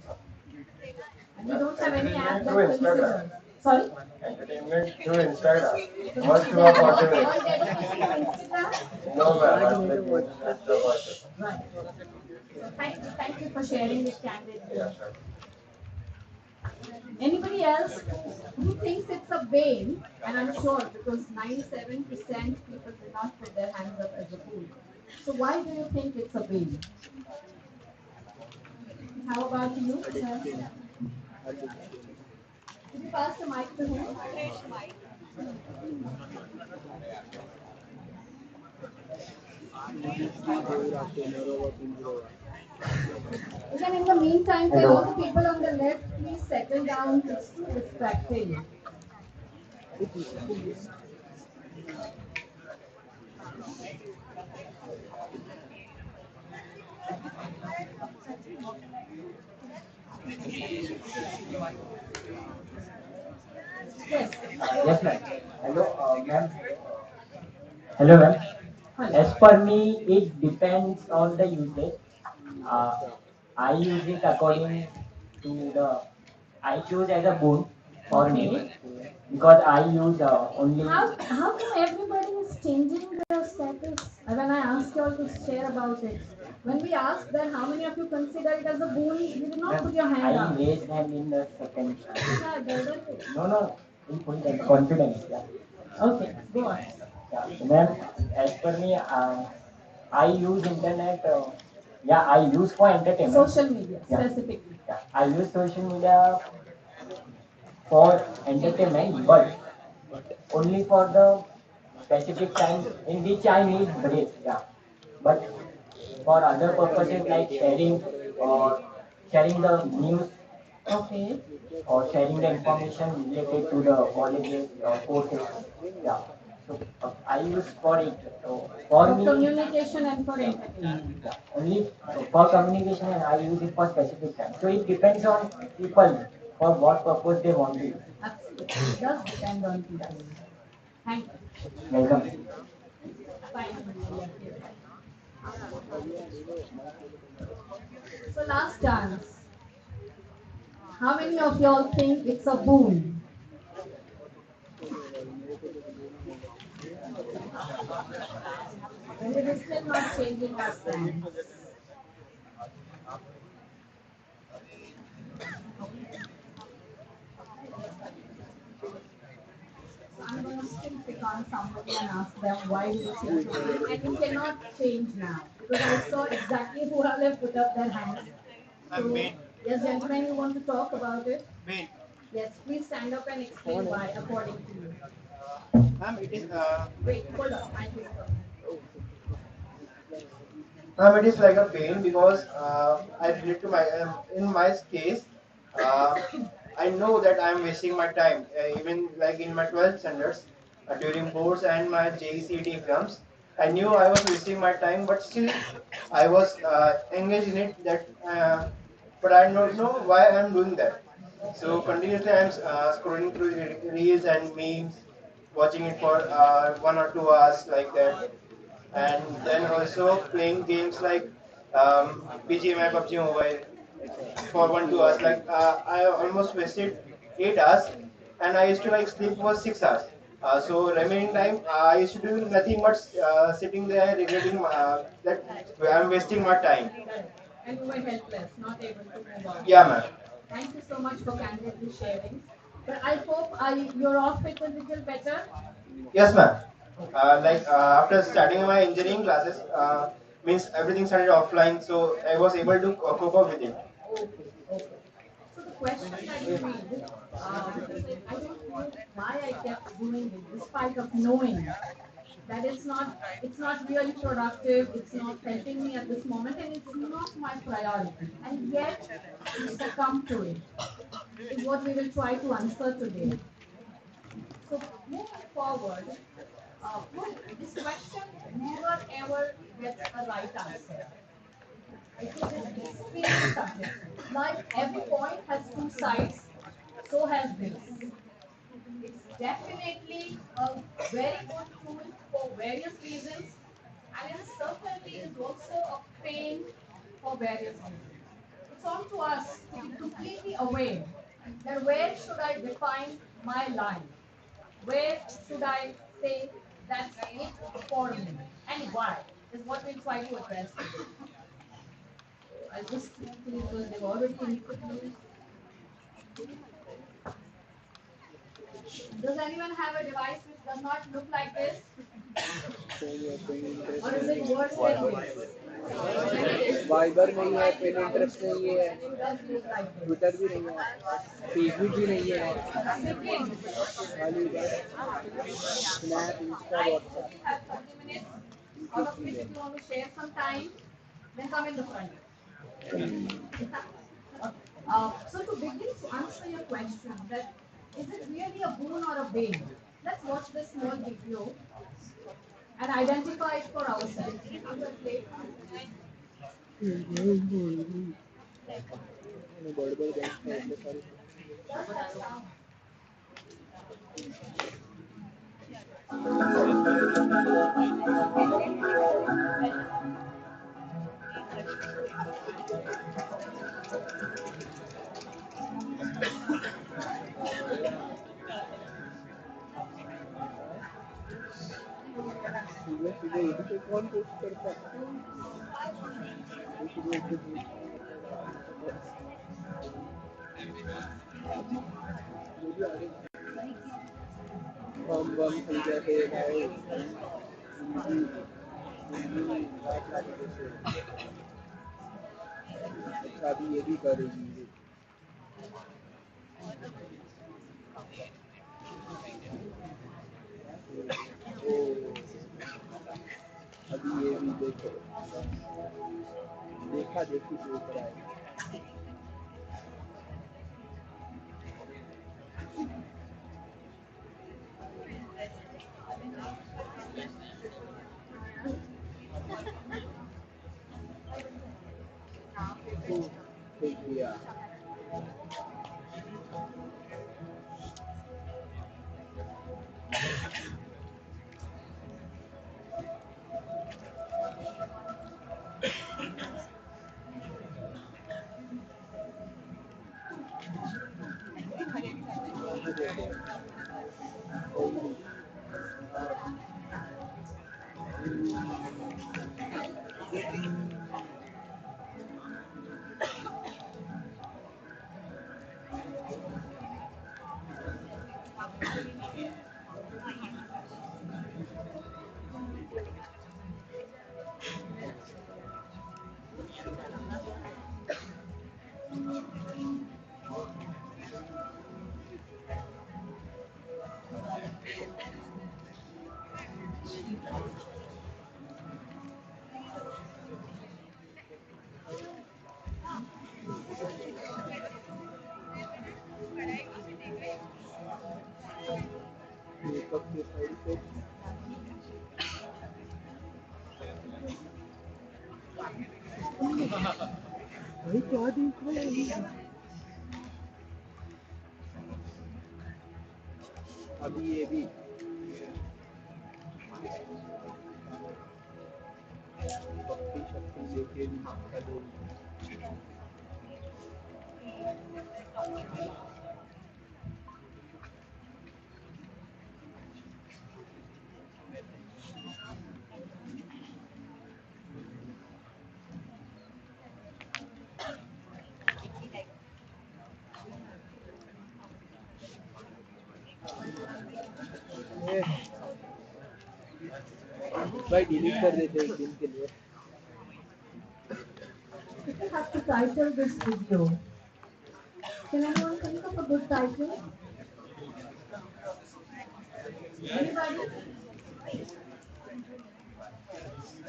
And you don't have any app that Through Instagram. considers. Sorry? Entertainment through Instagram. So Most this to is a all motivate. dedicated to Instagram? No, ma'am, I play games and stuff also. Right. So thank you for sharing it candidly. Yeah, sure. Anybody else who thinks it's a bane, and I'm sure because 97% people do not put their hands up as a bane. So why do you think it's a bane? How about you, sir? Could you pass the mic to him? You can, in the meantime, tell all the people on the left, please settle down. It's too distracting. Yes. Yes, ma'am. Hello, ma'am. Hello, ma'am. Hello. As per me, it depends on the usage. Uh, I use it according to the. I choose as a boon for Okay. me because I use only. How come everybody is changing their status? When I asked you all to share about it, when we asked that how many of you consider it as a boon, you did not put your I hand up. raised hand in the second. Yeah, No, no, in full confidence. Yeah. okay, go on. Yeah. So, ma'am, as per me, I use internet. Yeah, I use for entertainment. Social media, Yeah. specifically. Yeah, I use social media for entertainment, but only for the specific time in which I need break. Yeah, but for other purposes like sharing the news Okay. or sharing the information related to the colleges or courses. Yeah, so I use for it. So for For me, communication and for yeah, entertainment. yeah, only for communication, and I use it for specific time. So it depends on people for what purpose they want to use. Absolutely. It does depend on people. Thank you. Welcome. Fine. So last dance. How many of y'all think it's a boon? And it is still not changing our stance. So I'm going to still pick on somebody and ask them why do you think it's a boon? And you cannot change now because I saw exactly who have put up their hands. So, yes, gentlemen, you want to talk about it? Yes, please stand up and explain why, according to you. Ma'am, it is Wait, hold on. I think it is like a pain because I relate to my in my case. Uh, I know that I am wasting my time, even like in my 12th standards during boards and my JECET exams. I knew I was wasting my time, but still I was engaged in it. But I don't know why I am doing that. So continuously I am scrolling through reels and memes, watching it for 1 or 2 hours like that, and then also playing games like BGMI, PUBG Mobile for 1 2 hours. Like I almost wasted 8 hours, and I used to like sleep for 6 hours. So remaining time, I used to do nothing but sitting there regretting that I'm wasting my time. correct. And you were helpless, not able to move on. Yeah, ma'am. Thank you so much for candidly sharing. But I hope you're off it a little better. Yes, ma'am. After starting my engineering classes, means everything started offline, so I was able to cope up with it. Okay, okay. So the question that you read, he said, I don't know why I kept doing it, despite of knowing that it's not really productive, it's not helping me at this moment, and it's not my priority. And yet you succumb to it, is what we will try to answer today. So moving forward, this question never ever gets a right answer. It is extremely subjective. Like every point has two sides, so has this. It's definitely a very good tool for various reasons, and it certainly is also a pain for various reasons. It's on to us to be completely aware that where should I define my line? Where should I say that's it for me? And why? Is what we'll try to address today. I'll just quickly, because they've already introduced. Does anyone have a device which does not look like this? Or is it worse than this? Viber नहीं है, Pinterest नहीं है, It does look like this. Twitter भी नहीं है, Facebook भी नहीं है, Second, खाली बस snap, Insta, WhatsApp, you have 30 minutes, out of which if you want to share some time, then come in the front. So to begin to answer your question, that is it really a boon or a bane? Let's watch this small video and identify it for ourselves. बड़बड़ करते हैं इतने सारे सुबह सुबह ये भी कौन post करता है सुबह जो भी आगे हम बम खरीदा थे भाई अच्छा अभी ये भी करेगी ओ अभी ये भी देखो देखा देखी जो कराएगा ठीक किया मेकअप के साइड इफेक्ट भाई क्या देख रहे हैं अभी ये भी शक्ति शक्ति लेके भी चलो भाई डिलीट कर देते एक दिन के लिए If you have to title this video, can anyone think of a good title? Anybody?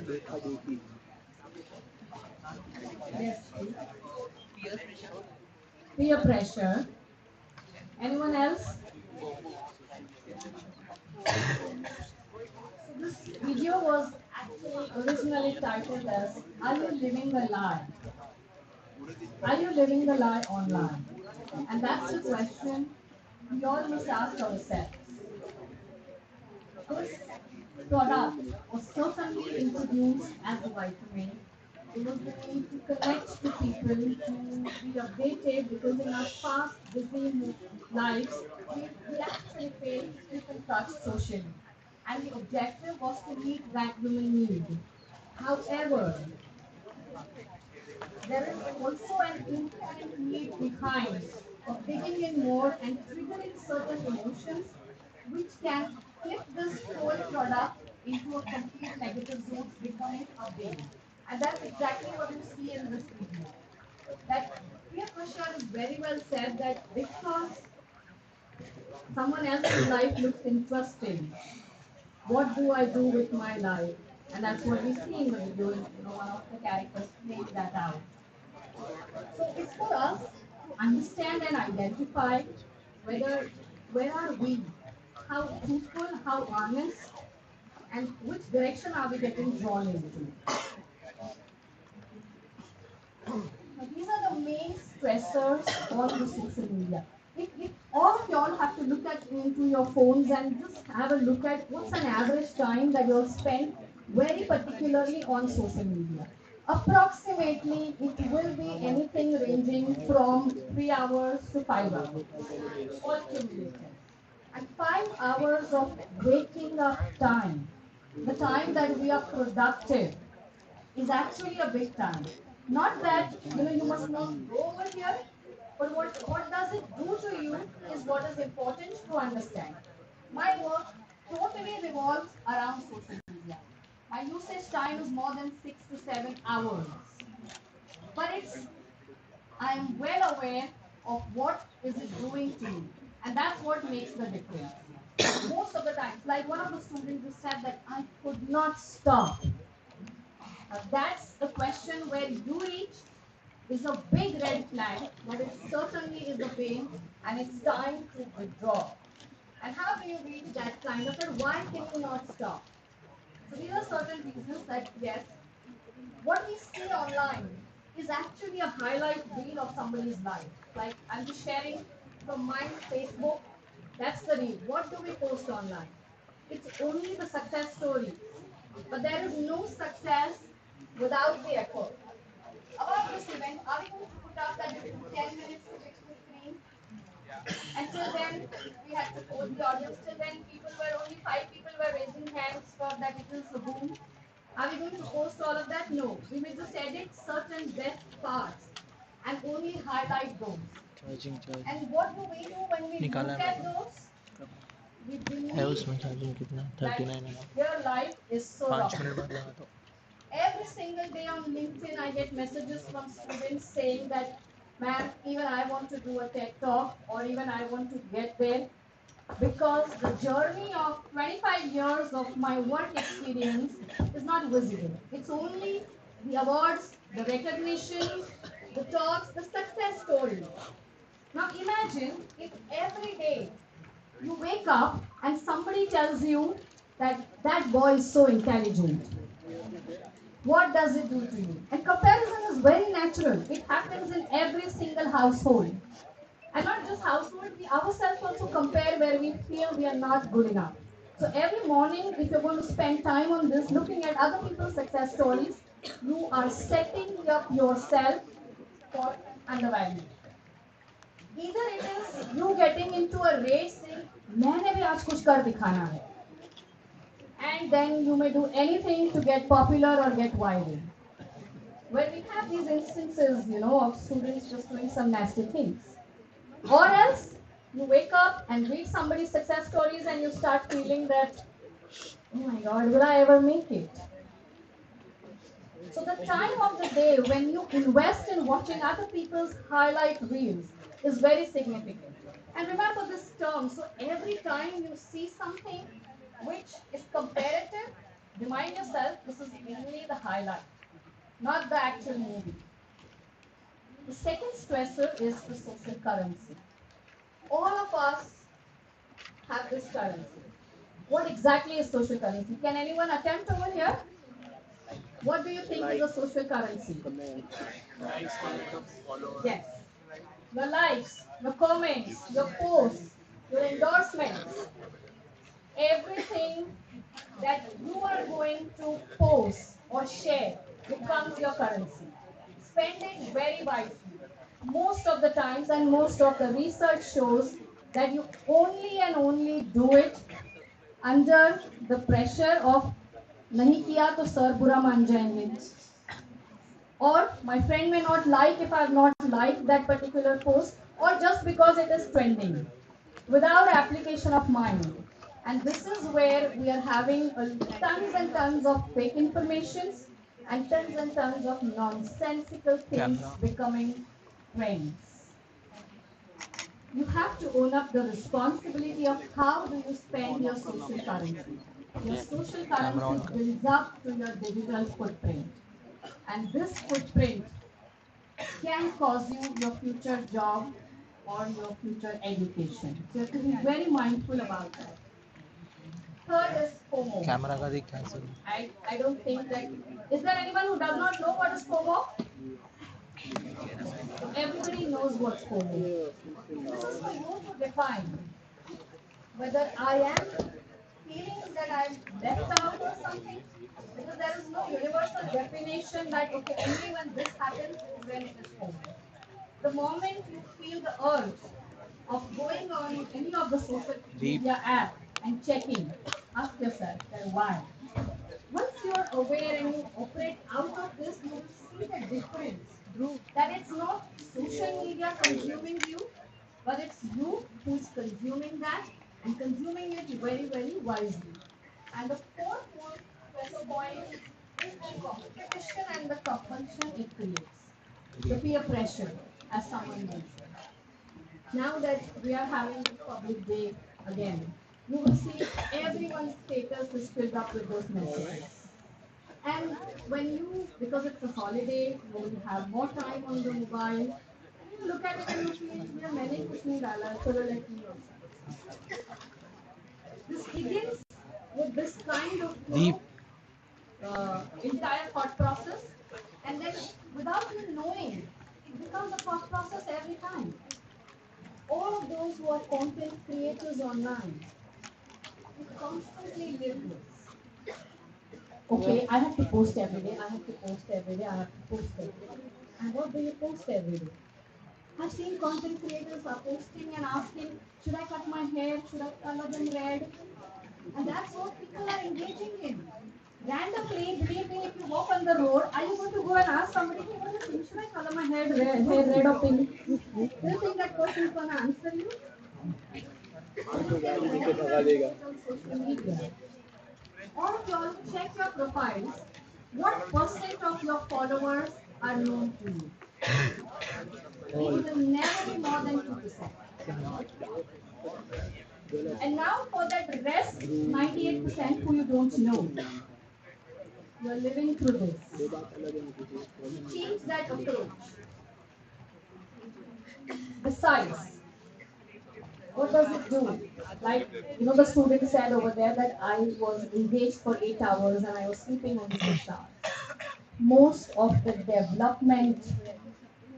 देखा देखी Yes. Peer pressure. Anyone else? So this video was actually originally titled as "Are you living a lie? Are you living the lie online?" And that's the question we all must ask ourselves. This product was certainly introduced as a vitamin. It was the need to connect to people, to be updated, because in our fast, busy lives, we actually fail to keep in touch socially. And the objective was to meet that human need. However, there is also an inherent need behind of digging in more and triggering certain emotions which can flip this whole product into a complete negative zone, becoming a bane. And that's exactly what you see in this video. That Priya Prashad has very well said that because someone else's life looks interesting, what do I do with my life? And that's what we see in the video. One of the characters playing that out. So it's for us to understand and identify whether where are we, how truthful, how honest, and which direction are we getting drawn into. Now, these are the main stressors on the social media. If all of y'all have to look at into your phones and just have a look at what's an average time that you'll spend very particularly on social media. Approximately, it will be anything ranging from 3 hours to 5 hours, all cumulative. And 5 hours of waking up time, the time that we are productive, is actually a big time. Not that you must not go over here, but what does it do to you is what is important to understand. My work totally revolves around social media. My usage time is more than 6 to 7 hours, but I am well aware of what is it doing to me, and that's what makes the difference. Most of the times, like one of the students just said that I could not stop. That's the question where you reach is a big red flag that it certainly is a pain and it's time to withdraw. And how do you reach that kind of and why can you not stop? So these are certain reasons that yes, what we see online is actually a highlight reel of somebody's life. Like I'm just sharing from my Facebook, that's the reel. What do we post online? It's only the success story. But there is no success without the effort. About this event, are we going to put up that it took 10 minutes to fix the screen? Until then, we had to post the audience. Till then, only 5 people were raising hands for that it is a boom. Are we going to post all of that? No. We will just edit certain best parts and only highlight those. And what do we do when we निकाला look है at मैंने those? We है believe उसमें charging कितना that 39 है ना their life is so 5 minute rocky. बाद लगा दो Every single day on LinkedIn, I get messages from students saying that, ma'am, even I want to do a TED talk or even I want to get there because the journey of 25 years of my work experience is not visible. It's only the awards, the recognition, the talks, the success stories. Now imagine if every day you wake up and somebody tells you that that boy is so intelligent. What does it do to you? And comparison is very natural. It happens in every single household. And not just household, we ourselves also compare where we feel we are not good enough. So every morning, if you're going to spend time on this, looking at other people's success stories, you are setting up yourself for undervalue. Either it is you getting into a race saying, मैंने भी आज कुछ कर दिखाना है. And then you may do anything to get popular or get viral. Where we have these instances, of students just doing some nasty things. Or else you wake up and read somebody's success stories and you start feeling that, oh my God, will I ever make it? So the time of the day when you invest in watching other people's highlight reels is very significant. And remember this term. So every time you see something which is comparative, remind yourself this is only the highlight, not the actual movie. The second stressor is the social currency. All of us have this currency. What exactly is social currency? Can anyone attempt over here? What do you think is a social currency? Yes. Your likes, your comments, your posts, your endorsements, everything that you are going to post or share becomes your currency. Spend it very wisely. Most of the times, and most of the research shows that you only and only do it under the pressure of nahi kiya to sir bura मान जाएंगे, or my friend may not like if I have not liked that particular post, or just because it is trending, without application of mind. And this is where we are having tons and tons of fake informations and tons of nonsensical things Camera. becoming trends. You have to own up the responsibility of how do you spend your social currency. Your social Camera currency on कर. builds up to your digital footprint. And this footprint can cause you your future job or your future education. So you have to be very mindful about that. Third is FOMO. Camera का देख कैसे. I don't think that, is there anyone who does not know what is FOMO? So everybody knows what's FOMO. This is for you to define whether I am feeling that I'm left out or something, because there is no universal definition that okay, only when this happens is when it is FOMO. The moment you feel the urge of going on any of the social Deep. media app and checking, ask yourself that why. Once you are aware and you operate out of this, you will see the difference. That it's not social media consuming you, but it's you who's consuming that and consuming it very, very wisely. And the fourth one, pressure point, is the competition and the compulsion it creates. The peer pressure, as someone mentioned. Now that we are having this public day again, you will see everyone's status is filled up with those messages. And when you, because it's a holiday, when you have more time on the mobile, and you look at it and you feel, yeah, मैंने कुछ नहीं डाला, चलो let me also put something. This begins with this kind of, Deep. entire thought process, and then without you knowing, it becomes a thought process every time. All of those who are content creators online, they constantly live this. Okay, I have to post every day, I have to post every day, I have to post every day. And what do you post every day? I've seen content creators are posting and asking, should I cut my hair? Should I color them red? And that's what people are engaging in. Randomly, believe me, if you walk on the road, are you going to go and ask somebody, hey, what do you think? Should I color my hair red or pink? Do you think that person is going to answer you? You can randomly do it on social media. All of y'all check your profiles. What percent of your followers are known to you? It will never be more than 2%. And now for that rest 98% who you don't know, you're living through this. Change that approach. Besides, what does it do? Like, the student said over there that I was engaged for 8 hours and I was sleeping only 6 hours. Most of the development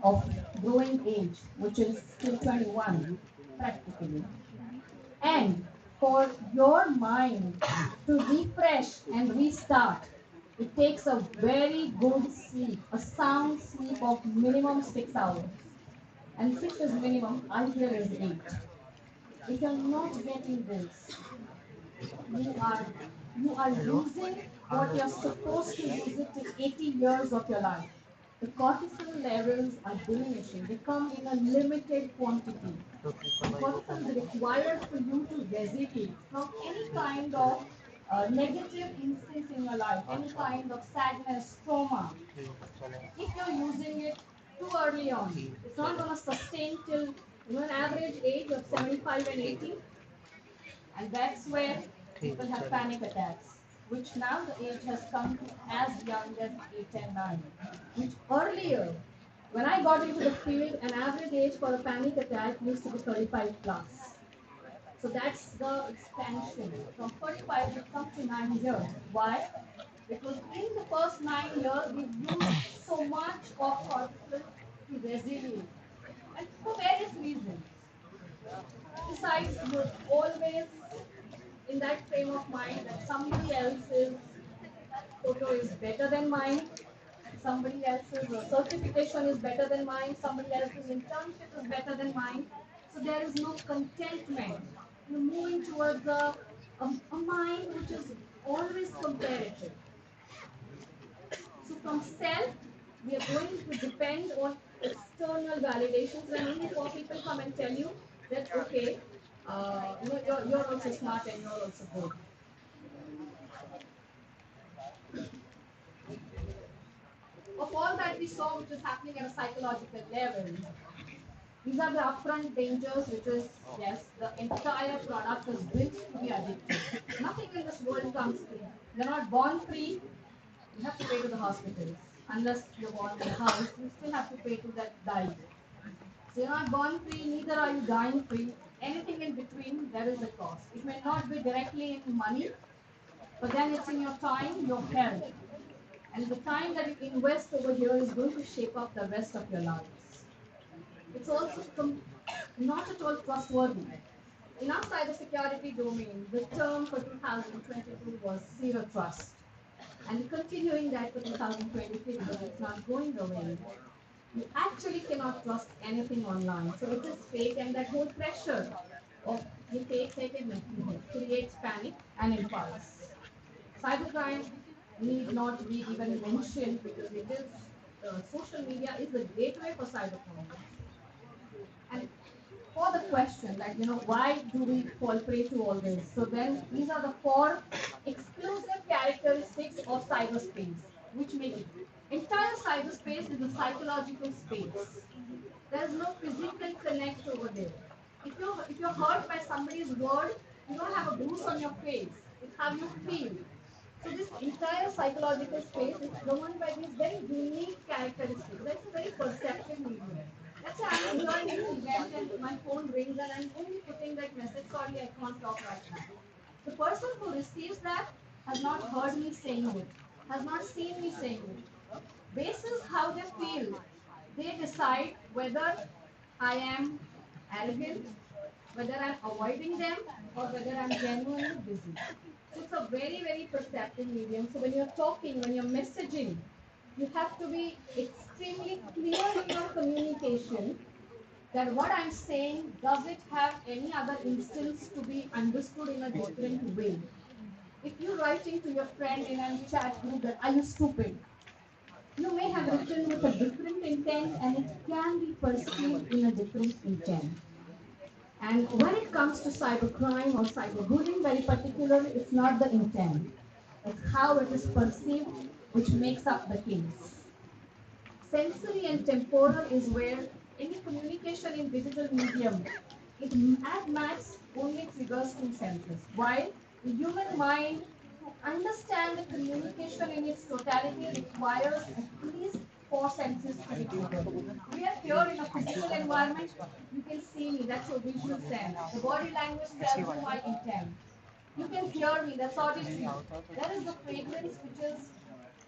of growing age, which is still 21, practically, and for your mind to refresh and restart, it takes a very good sleep, a sound sleep of minimum 6 hours. And 6 is minimum, ideal is 8. If you're not getting this, you are you are losing what you're supposed to use it till 80 years of your life. The cortisol levels are diminishing. They come in a limited quantity. The cortisol is required for you to resiliate from any kind of negative instance in your life, any kind of sadness, trauma. If you're using it too early on, it's not going to sustain till an average age of 75 and 80, and that's where people have panic attacks, which now the age has come to as young as 8 and 9, which earlier, when I got into the field, an average age for a panic attack used to be 35 plus. So that's the expansion. From 45, we've come to 9 years. Why? Because in the first 9 years, we've used so much of cortisol to resiliate, and for various reasons. Besides, you're always in that frame of mind that somebody else's photo is better than mine, somebody else's certification is better than mine, somebody else's internship is better than mine. So there is no contentment. You're moving towards a mind which is always comparative. So from self, we are going to depend on external validations, and only four people come and tell you that okay, you're also smart and you're also good. Of all that we saw, which is happening at a psychological level, these are the upfront dangers, which is yes, the entire product is built to be addictive. Nothing in this world comes free. You're not born free. You have to pay to the hospitals. Unless you're born in a house, you still have to pay to that diet. So you're not born free, neither are you dying free. Anything in between, there is a cost. It may not be directly in money, but then it's in your time, your health. And the time that you invest over here is going to shape up the rest of your lives. It's also not at all trustworthy. In our cybersecurity domain, the term for 2022 was zero trust. And continuing that for 2023 because it's not going away. You actually cannot trust anything online. So it is fake, and that whole pressure of you take it creates panic and impulse. Cybercrime need not be even mentioned because it is social media is the gateway for cybercrime. And for the question that why do we fall prey to all this? So then these are the four exclusive characteristics of cyberspace, which make it. Entire cyberspace is a psychological space. There is no physical connect over there. If you're hurt by somebody's word, you don't have a bruise on your face. It's how you feel. So this entire psychological space is governed by these very unique characteristics. That's a very perceptive medium. Let's say I'm enjoying this event and my phone rings and I'm only putting that message, sorry, I can't talk right now. The person who receives that has not heard me saying it, has not seen me saying it. Basis how they feel, they decide whether I am arrogant, whether I'm avoiding them, or whether I'm genuinely busy. So it's a very, very perceptive medium. So when you're talking, when you're messaging, you have to be extremely clear in your communication that what I'm saying, does it have any other instance to be understood in a different way? If you're writing to your friend in a chat group that are you stupid, you may have written with a different intent and it can be perceived in a different intent. And when it comes to cybercrime or cyberbullying, very particularly, it's not the intent. It's how it is perceived which makes up the case. Sensory and temporal is where any communication in digital medium, it at max only triggers two senses. While the human mind to understand the communication in its totality requires at least four senses to be triggered. We are here in a physical environment. You can see me, that's your visual sense. The body language tells you my intent. You can hear me, that's auditory. There is the fragrance which is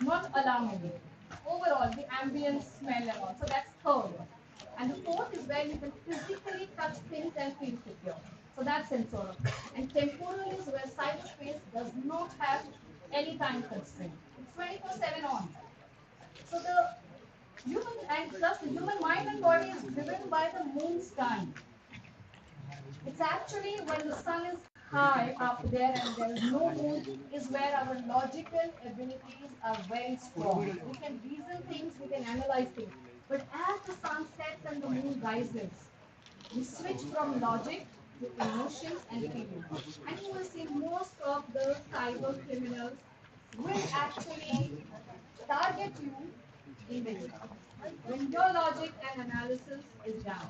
not alarming. Overall, the ambience, smell and all. So that's third. And the fourth is where you can physically touch things and feel secure. So that's sensorial. And temporal is where cyberspace does not have any time constraint. It's 24/7 on. So the human and plus the human mind and body is driven by the moon's time. It's actually when the sun is high up there and there is no moon is where our logical abilities are very strong. We can reason things, we can analyze things. But as the sun sets and the moon rises, we switch from logic to emotions and feelings. And you will see most of the cyber criminals will actually target you in this. When your logic and analysis is down,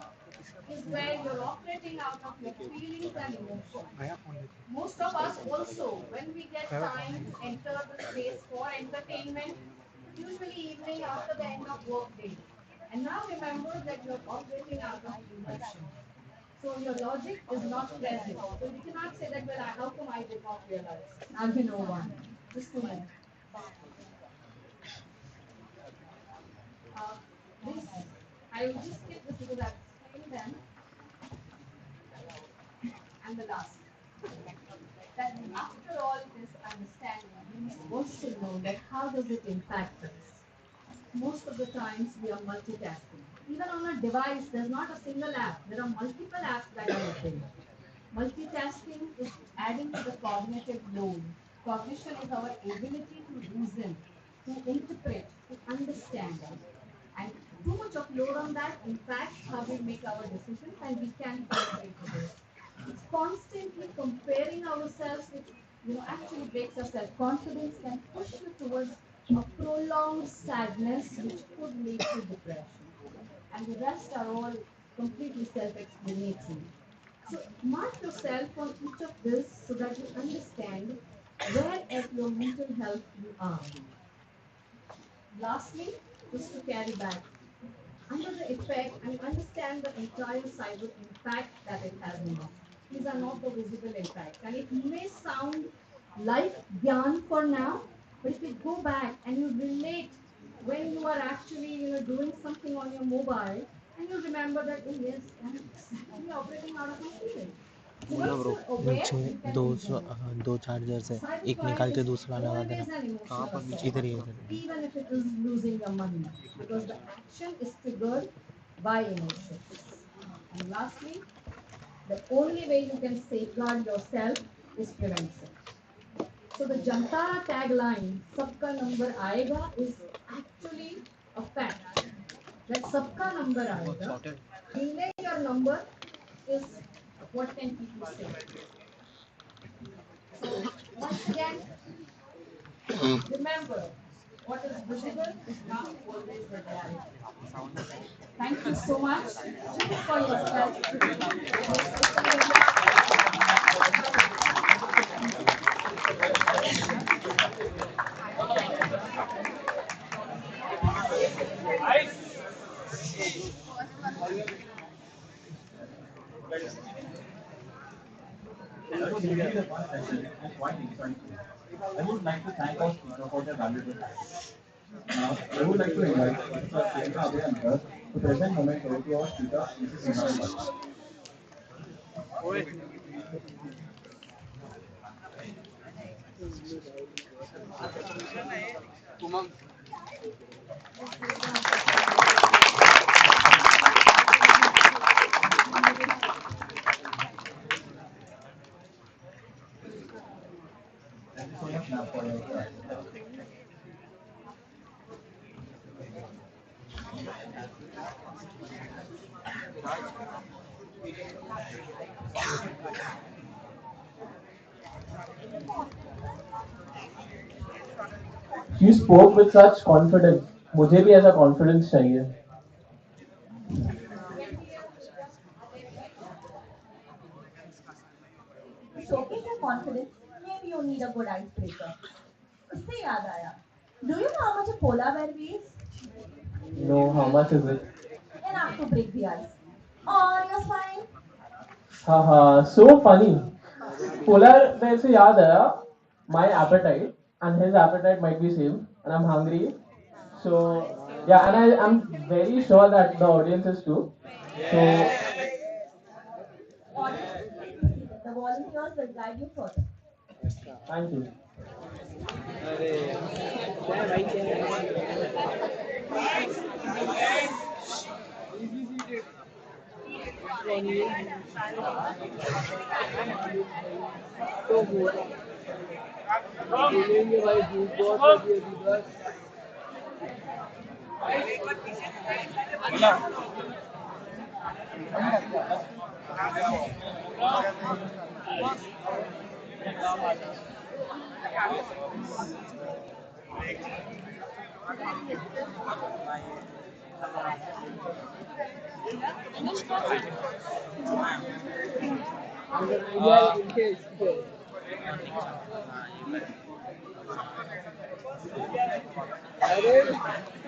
is where you're operating out of your feelings and emotions. Most of us also, when we get time to enter the space for entertainment, usually evening after the end of work day. And now remember that you're operating out of emotion. So your logic is not present. So you cannot say that, well, how come I did not realize? I'll be no one. Just 2 minutes. Uh, this, I will just skip this because I've explained them. And the last, that after all this understanding, we must also know that how does it impact us? most of the times we are multitasking. Even on a device, there's not a single app. There are multiple apps that are open. Multitasking is adding to the cognitive load. Cognition is our ability to reason, to interpret, to understand. And too much of load on that impacts how we make our decisions, and we can fall prey to this. It's constantly comparing ourselves, which actually breaks our self-confidence, can push you towards a prolonged sadness, which could lead to depression. And the rest are all completely self-explanatory. So mark yourself on each of this so that you understand where at your mental health you are. Lastly, just to carry back, under the effect and understand the entire cyber impact that it has on us. These are not the visible impacts. And it may sound like Gyan for now, but if you go back and you relate when you are actually doing something on your mobile, and you remember that, oh yes, I'm exactly operating out of my feeling. So once you're aware, नीचे you can दो resolve. दो chargers है, एक Cybercrime निकाल के is दूसरा लगा देना. always an emotional assault, इधर ही है, इधर. even if it is losing your money, because the action is triggered by emotions. And lastly, the only way you can safeguard yourself is prevention. So the Jantara tagline, "Sabka number aayega," is actually a fact. That "Sabka number aayega," meaning your number is what can keep you safe. So once again, remember, what is visible is not always the reality. Thank you so much. Choose for yourself. Your social media. It was really a fun session and quite insightful. I would like to thank our speaker for their valuable time. Now, I would like to invite Mr. Priyanka Abhay and her to present memento to our speaker, Mrs. Minali Bhatia. Thank you so much, ma'am, for your time. She spoke with such confidence. मुझे भी ऐसा confidence चाहिए. To showcase your confidence, maybe you need a good icebreaker. इससे याद आया. Do you know how much a polar bear weighs? No, how much is it? Enough to break the ice. On your spine. Haha, so funny. Polar bear से याद आया, my appetite and his appetite might be same, and I'm hungry. So yeah, and I'm very sure that the audience is too. So Audience, please be seated. The volunteers will guide you further. thank you.